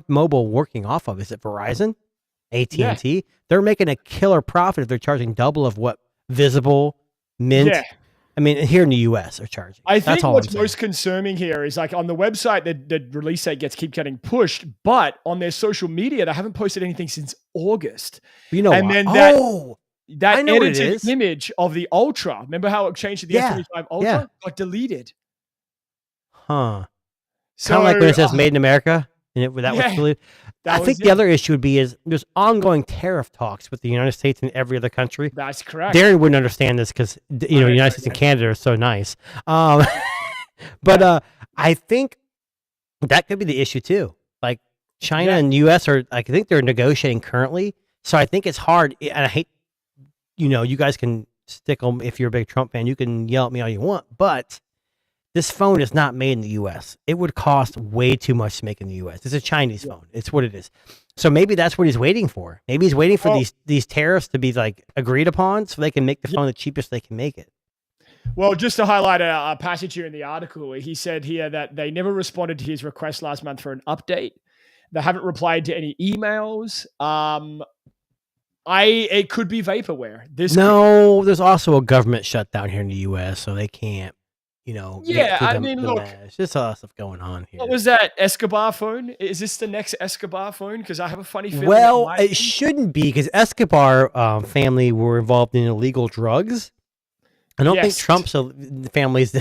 Mobile working off of? Is it Verizon? AT&T? Yeah. They're making a killer profit if they're charging double of what Visible, Mint. Yeah. I mean, here in the US are charging. I think what's most concerning here is, like, on the website, the release date keep getting pushed, but on their social media, they haven't posted anything since August. You know, and then that edited image of the Ultra, remember how it changed to the S25 Ultra? Got deleted. Huh. So, kind of like when it says "Made in America," and that was deleted. I think the other issue would be is there's ongoing tariff talks with the United States and every other country. That's correct. Darren wouldn't understand this because the United States and Canada are so nice. But I think that could be the issue too. Like, China and U.S. are, I think they're negotiating currently. So I think it's hard. And I hate, you guys can stick them if you're a big Trump fan. You can yell at me all you want, but this phone is not made in the U.S. It would cost way too much to make in the U.S. It's a Chinese phone. It's what it is. So maybe that's what he's waiting for. Maybe he's waiting for these tariffs to be, like, agreed upon so they can make the phone the cheapest they can make it. Well, just to highlight a passage here in the article, he said here that they never responded to his request last month for an update. They haven't replied to any emails. It could be vaporware. There's also a government shutdown here in the U.S., so they can't. Look, there's a lot of stuff going on here. What was that Escobar phone? Is this the next Escobar phone? Because I have a funny feeling. Well, it shouldn't be, because Escobar family were involved in illegal drugs. I don't think Trump's family's.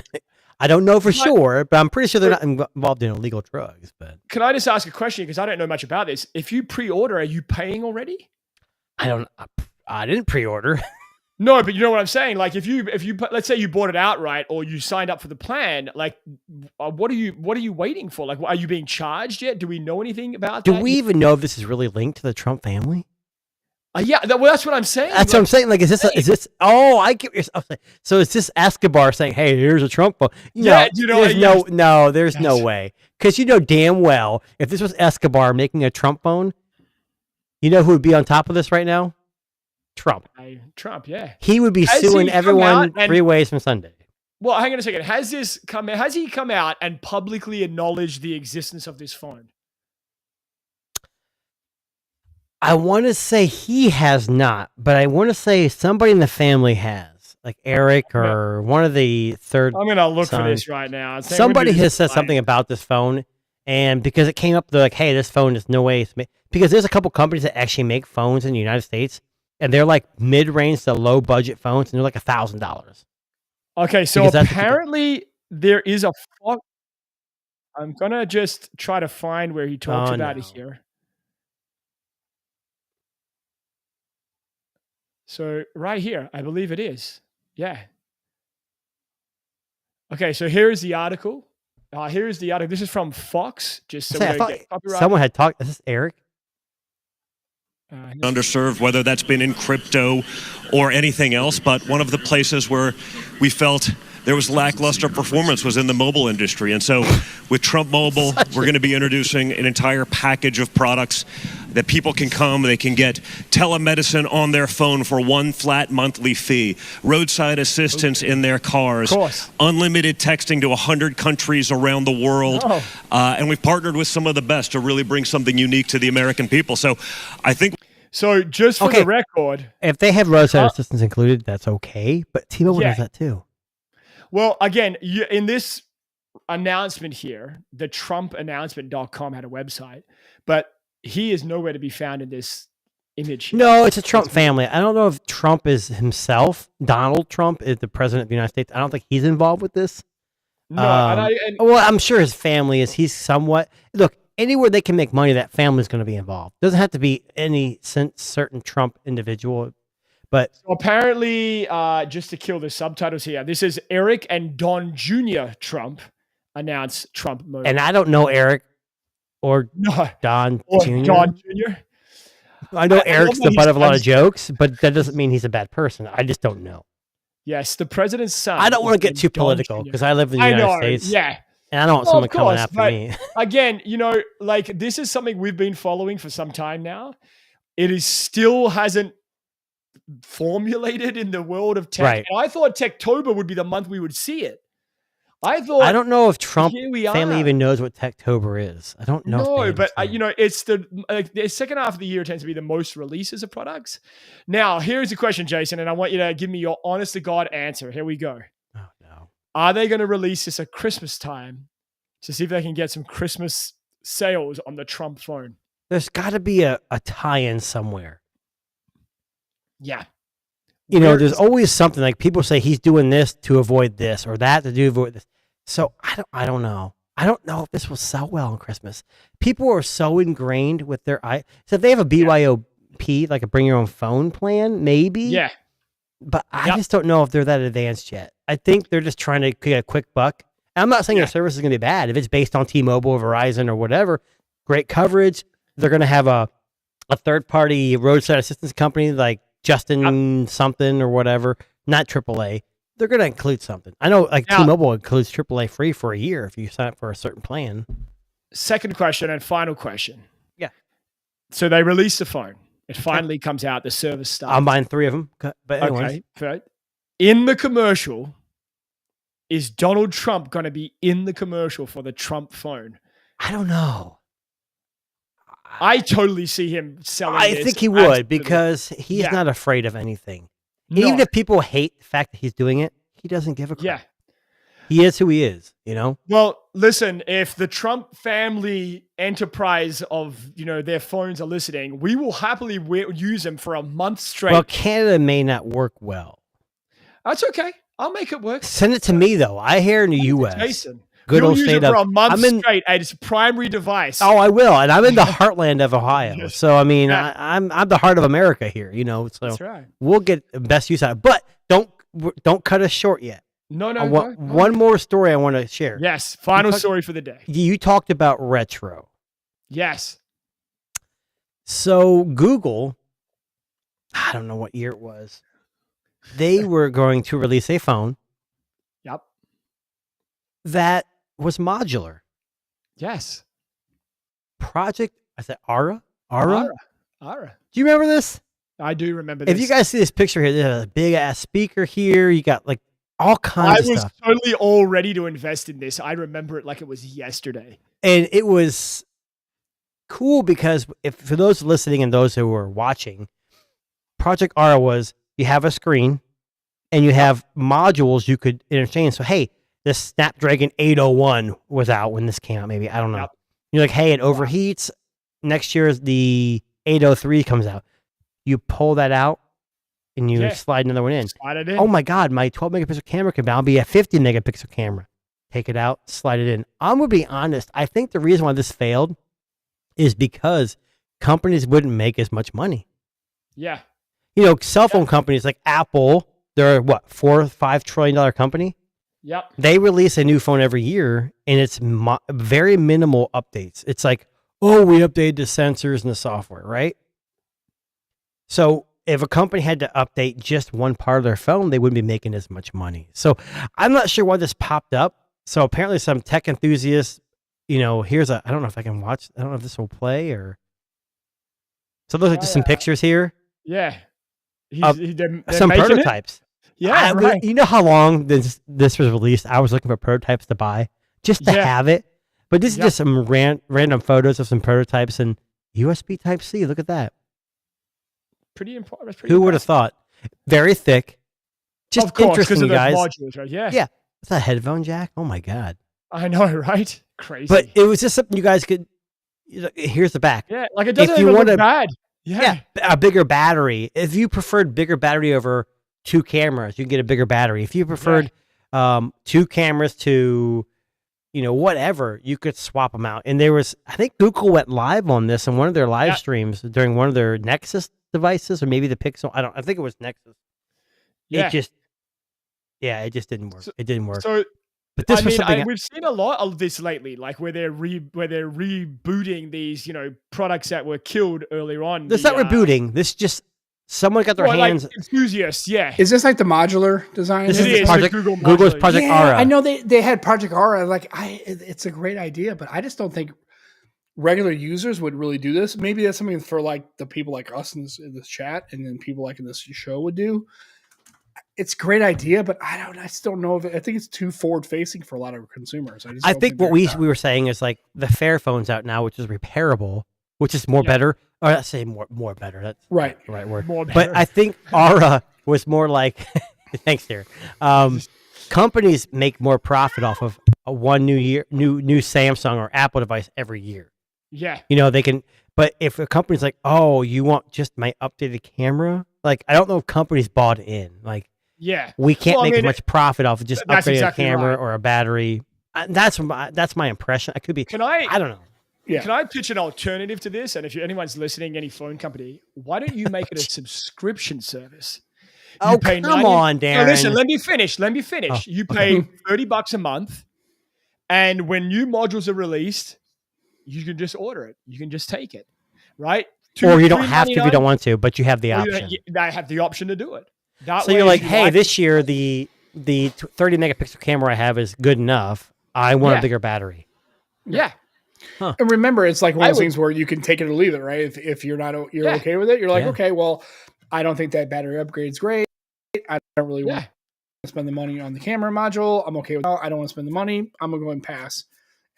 I don't know for sure, but I'm pretty sure they're not involved in illegal drugs. But can I just ask a question? Because I don't know much about this. If you pre-order, are you paying already? I didn't pre-order. No, but you know what I'm saying? Like, if you let's say you bought it outright or you signed up for the plan, like, what are you waiting for? Like, are you being charged yet? Do we know anything about that? Do we even know if this is really linked to the Trump family? That's what I'm saying. That's what I'm saying. Like, is this? Oh, I get yourself. So is this Escobar saying, "Hey, here's a Trump phone"? There's no way. Because damn well, if this was Escobar making a Trump phone, who would be on top of this right now? Trump, yeah. He would be suing everyone 3 ways from Sunday. Well, hang on a second. Has he come out and publicly acknowledged the existence of this phone? I want to say he has not, but I want to say somebody in the family has, like Eric or one of the third. I'm going to look for this right now. Somebody has said something about this phone, and because it came up, they're like, "Hey, this phone is no way." Because there's a couple companies that actually make phones in the United States, and they're like mid-range to low-budget phones, and they're like $1,000. Okay, so apparently there is a. I'm gonna just try to find where he talks about it here. So right here, I believe it is. Yeah. Okay, so here is the article. This is from Fox. Just so I thought someone had talked. Is this Eric? Underserved, whether that's been in crypto or anything else, but one of the places where we felt there was lackluster performance was in the mobile industry. And so with Trump Mobile, we're going to be introducing an entire package of products that people can come, they can get telemedicine on their phone for one flat monthly fee, roadside assistance in their cars, unlimited texting to 100 countries around the world. And we've partnered with some of the best to really bring something unique to the American people. So I think... So just for the record... If they have roadside assistance included, that's okay. But T-Mobile does that too. Well, again, in this announcement here, the TrumpAnnouncement.com had a website, but he is nowhere to be found in this image here. No, it's a Trump family. I don't know if Trump is himself. Donald Trump is the president of the United States. I don't think he's involved with this. No, well, I'm sure his family is. He's somewhat. Look, anywhere they can make money, that family is going to be involved. Doesn't have to be any certain Trump individual. But so apparently, just to kill the subtitles here, this is Eric and Don Jr. Trump announced Trump Mobile. And I don't know Eric or Don Jr. Don Jr. I know Eric's the butt of a lot of jokes, but that doesn't mean he's a bad person. I just don't know. Yes, the president's son. I don't want to get too political because I live in the United States. Yeah. And I don't want someone coming after me. Again, like, this is something we've been following for some time now. It is still hasn't formulated in the world of tech. Right. And I thought Techtober would be the month we would see it. I thought I don't know if Trump here we family are. even knows what Techtober is. I don't know. if No, they but understand. it's the second half of the year tends to be the most releases of products. Now, here's the question, Jason, and I want you to give me your honest to God answer. Here we go. Oh no. Are they going to release this at Christmas time to see if they can get some Christmas sales on the Trump phone? There's got to be a tie-in somewhere. Yeah. You know, Where there's is- always something like people say he's doing this to avoid this or that to avoid this. So I don't know. I don't know if this will sell well on Christmas. People are so ingrained with their so if they have a BYOP, like a bring your own phone plan, maybe. Yeah. But I just don't know if they're that advanced yet. I think they're just trying to get a quick buck. And I'm not saying their service is going to be bad. If it's based on T-Mobile or Verizon or whatever, great coverage. They're going to have a third-party roadside assistance company like Justin something or whatever, not AAA. They're going to include something. I know like T-Mobile includes AAA free for a year if you sign up for a certain plan. Second question and final question. Yeah. So they released the phone. It finally comes out. The service starts. I'm buying 3 of them. But anyways. Okay. Right. In the commercial, is Donald Trump going to be in the commercial for the Trump phone? I don't know. I totally see him selling I this think he as would the- because he's Yeah. not afraid of anything. No. Even if people hate the fact that he's doing it, he doesn't give a crap. Yeah. He is who he is, you know? Well, listen, if the Trump family enterprise of, their phones are listening, we will happily use them for a month straight. Well, Canada may not work well. That's okay. I'll make it work. Send it to me, though. I hear in the U.S. Jason, Good you'll old use state it for of- a month I'm in- straight at its primary device. Oh, I will. And I'm in the heartland of Ohio. So, I mean, Yeah. I'm the heart of America here, So That's right. we'll get the best use out of it. But don't cut us short yet. No, I want one more story I want to share. Yes. Final story for the day. You talked about retro. Yes. So Google, I don't know what year it was. They were going to release a phone Yep. that was modular. Yes. Project, I said Ara? Ara? Ara. Do you remember this? I do remember this. If you guys see this picture here, there's a big ass speaker here. You got like all I kinds of was stuff. totally all ready to invest in this. I remember it like it was yesterday. And it was cool because if for those listening and those who were watching, Project Ara was you have a screen and you have modules you could interchange. So hey, the Snapdragon 801 was out when this came out, maybe. I don't know. Yep. You're like, hey, it overheats. Next year the 803 comes out. You pull that out and you slide another one in. Slide it in. Oh my God, my 12 megapixel camera can now be a 50 megapixel camera. Take it out, slide it in. I'm going to be honest. I think the reason why this failed is because companies wouldn't make as much money. Yeah. Cell phone companies like Apple, they're what, $4 or $5 trillion company? Yep. They release a new phone every year and it's very minimal updates. It's like, oh, we updated the sensors and the software, right? So if a company had to update just one part of their phone, they wouldn't be making as much money. So I'm not sure why this popped up. So apparently some tech enthusiasts, I don't know if I can watch. I don't know if this will play or. So those are just some pictures here. Yeah. They're Some making it? prototypes. Yeah, right. You know how long this was released? I was looking for prototypes to buy just to have it. But this is just some random photos of some prototypes and USB Type-C. Look at that. Pretty important. Who would have thought? Very thick. Just of course, interesting, because of guys. those modules, right? Yeah. Yeah. It's a headphone jack. Oh my God. I know, right? Crazy. But it was just something you guys could. Here's the back. Yeah, like it doesn't If you even want look a- bad. Yeah. A bigger battery. If you preferred bigger battery over 2 cameras, you can get a bigger battery. If you preferred 2 cameras to, whatever, you could swap them out. And I think Google went live on this in one of their live streams during one of their Nexus devices, or maybe the Pixel. I think it was Nexus. Yeah. It just didn't work. It didn't work. So But this was something. we've seen a lot of this lately, like where they're rebooting these, products that were killed earlier on. This not rebooting. This just someone got their hands. Like enthusiasts, yeah. Is this like the modular design? This It is is, Project, the Google Google's modular. Project Yeah, Ara. I know they had Project Aura. Like it's a great idea, but I just don't think regular users would really do this. Maybe that's something for like the people like us in this chat, and then people like in this show would do. It's a great idea, but I just don't know if I think it's too forward facing for a lot of consumers. I think what we were saying is like the Fairphone's out now, which is repairable, which is more better. Or let's say more better. That's right. The right word. More better. But I think Aura was more like, thanks, Derek. Companies make more profit off of one new Samsung or Apple device every year. Yeah. They can. But if a company's like, oh, you want just my updated camera? Like, I don't know if companies bought in. Like, yeah, we can't make as much profit off of just upgrading exactly a camera right. or a battery. That's my impression. I could be. I don't know. Yeah. Can I pitch an alternative to this? And if anyone's listening, any phone company, why don't you make it a subscription service? You pay come on, Darren. No, listen, let me finish. Oh. You pay $30 a month, and when new modules are released, you can just order it. You can just take it, right? Or you don't have to if you don't want to, but you have the option. I have the option to do it. So you're like, hey, this year the 30 megapixel camera I have is good enough. I want a bigger battery. Yeah. Huh. And remember, it's like one of those things where you can take it or leave it, right? If you're not okay with it, you're like, okay, well, I don't think that battery upgrade's great. I don't really want to spend the money on the camera module. I'm okay with that. I don't want to spend the money. I'm gonna go and pass.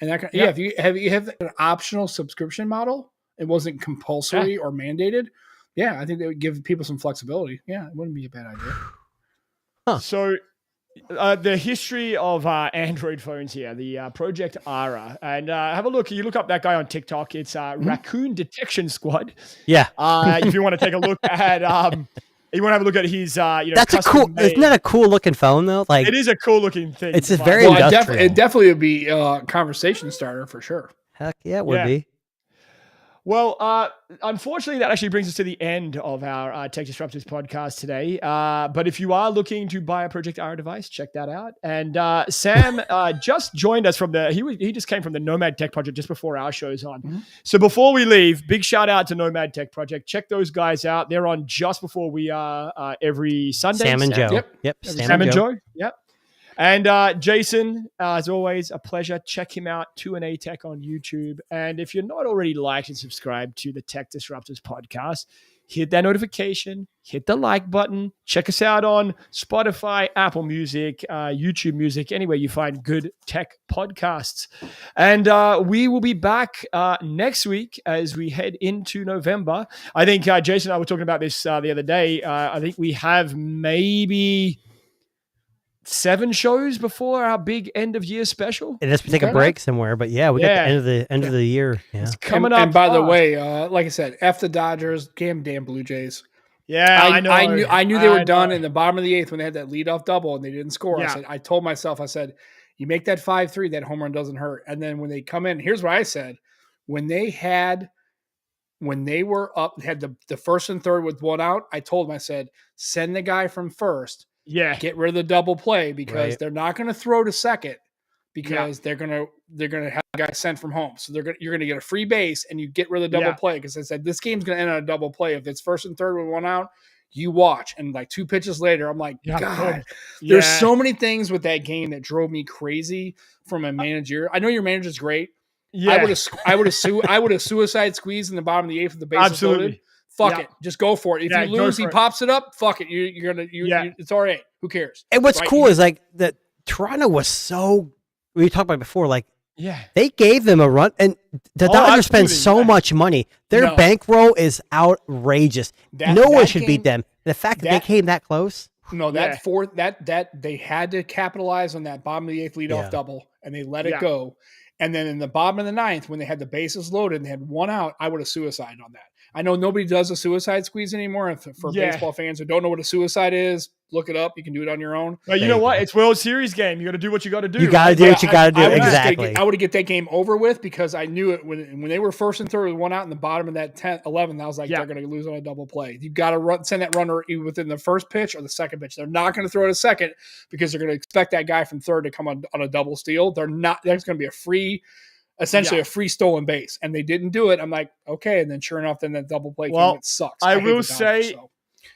And that if you have an optional subscription model, it wasn't compulsory or mandated. Yeah, I think that would give people some flexibility. Yeah, it wouldn't be a bad idea. Huh. So the history of Android phones here, the Project Ara, and have a look. You look up that guy on TikTok. It's Raccoon Detection Squad. Yeah. If you want to take a look at, you want to have a look at his, that's a cool. Isn't that a cool looking phone though? Like it is a cool looking thing. It's a very industrial. It definitely would be a conversation starter for sure. Heck yeah, it would be. Well, unfortunately, that actually brings us to the end of our Tech Disruptors podcast today. But if you are looking to buy a Project Ara device, check that out. And Sam just joined us from he just came from the Nomad Tech Project just before our show's on. Mm-hmm. So before we leave, big shout out to Nomad Tech Project. Check those guys out. They're on just before we are every Sunday. Sam and Joe. Yep. Sam and Joe. Yep. And Jason, as always, a pleasure. Check him out, 2&A Tech on YouTube. And if you're not already liked and subscribed to the Tech Disruptors podcast, hit that notification, hit the like button. Check us out on Spotify, Apple Music, YouTube Music, anywhere you find good tech podcasts. And we will be back next week as we head into November. I think Jason and I were talking about this the other day. I think we have maybe 7 shows before our big end of year special. Unless we take a break somewhere, but we got the end of the year. Yeah. It's coming up. And by the way, like I said, F the Dodgers, damn Blue Jays. Yeah, I know. I knew they were done in the bottom of the 8th when they had that leadoff double and they didn't score. Yeah. I told myself, you make that 5-3, that home run doesn't hurt. And then when they come in, here's what I said: when they were up, had the first and third with 1 out, I told them, I said, send the guy from first. Yeah, get rid of the double play because they're not going to throw to second because they're going to have a guy sent from home. So you're going to get a free base and you get rid of the double play because I said this game's going to end on a double play. If it's first and third with 1 out, you watch. And like 2 pitches later, I'm like, God, there's so many things with that game that drove me crazy from a manager. I know your manager's great. Yeah, I would have suicide squeezed in the bottom of the 8th with the bases loaded. Fuck it. Just go for it. If you lose, he pops it up. Fuck it. You're going to, it's all right. Who cares? And what's cool is like that Toronto was so, we talked about before, like, they gave them a run and the Dodgers spend so much money. Their bankroll is outrageous. No one should beat them. The fact that they came that close. No, that they had to capitalize on that bottom of the 8th leadoff double and they let it go. And then in the bottom of the 9th, when they had the bases loaded and they had 1 out, I would have suicided on that. I know nobody does a suicide squeeze anymore. For baseball fans who don't know what a suicide is, look it up. You can do it on your own. But you know what? It's World Series game. You got to do what you got to do. You got to do what you got to do. Exactly. I would have get that game over with because I knew it when they were first and third with 1 out in the bottom of that 10th, 11th. I was like, they're going to lose on a double play. You got to send that runner within the first pitch or the second pitch. They're not going to throw it a second because they're going to expect that guy from third to come on a double steal. They're not. There's going to be a free stolen base, and they didn't do it. I'm like, okay, and then sure enough, then that double play came. It sucks. I will say,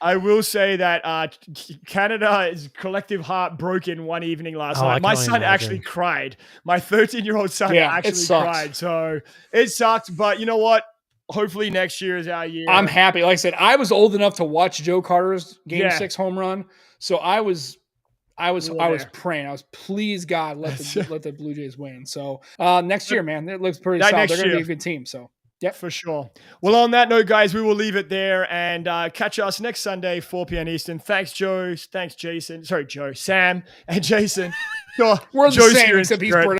I will say that Canada's collective heart broke in one evening last night. My son actually cried. My 13-year-old son actually cried. So it sucked. But you know what? Hopefully next year is our year. I'm happy. Like I said, I was old enough to watch Joe Carter's Game 6 home run. So I was praying. I was, please God, let the Blue Jays win. So next year, man, it looks pretty solid. They're going to be a good team. So. Yep. For sure. Well, on that note, guys, we will leave it there and catch us next Sunday, 4 p.m. Eastern. Thanks, Joe. Thanks, Jason. Sorry, Joe, Sam, and Jason. We're the same, except he's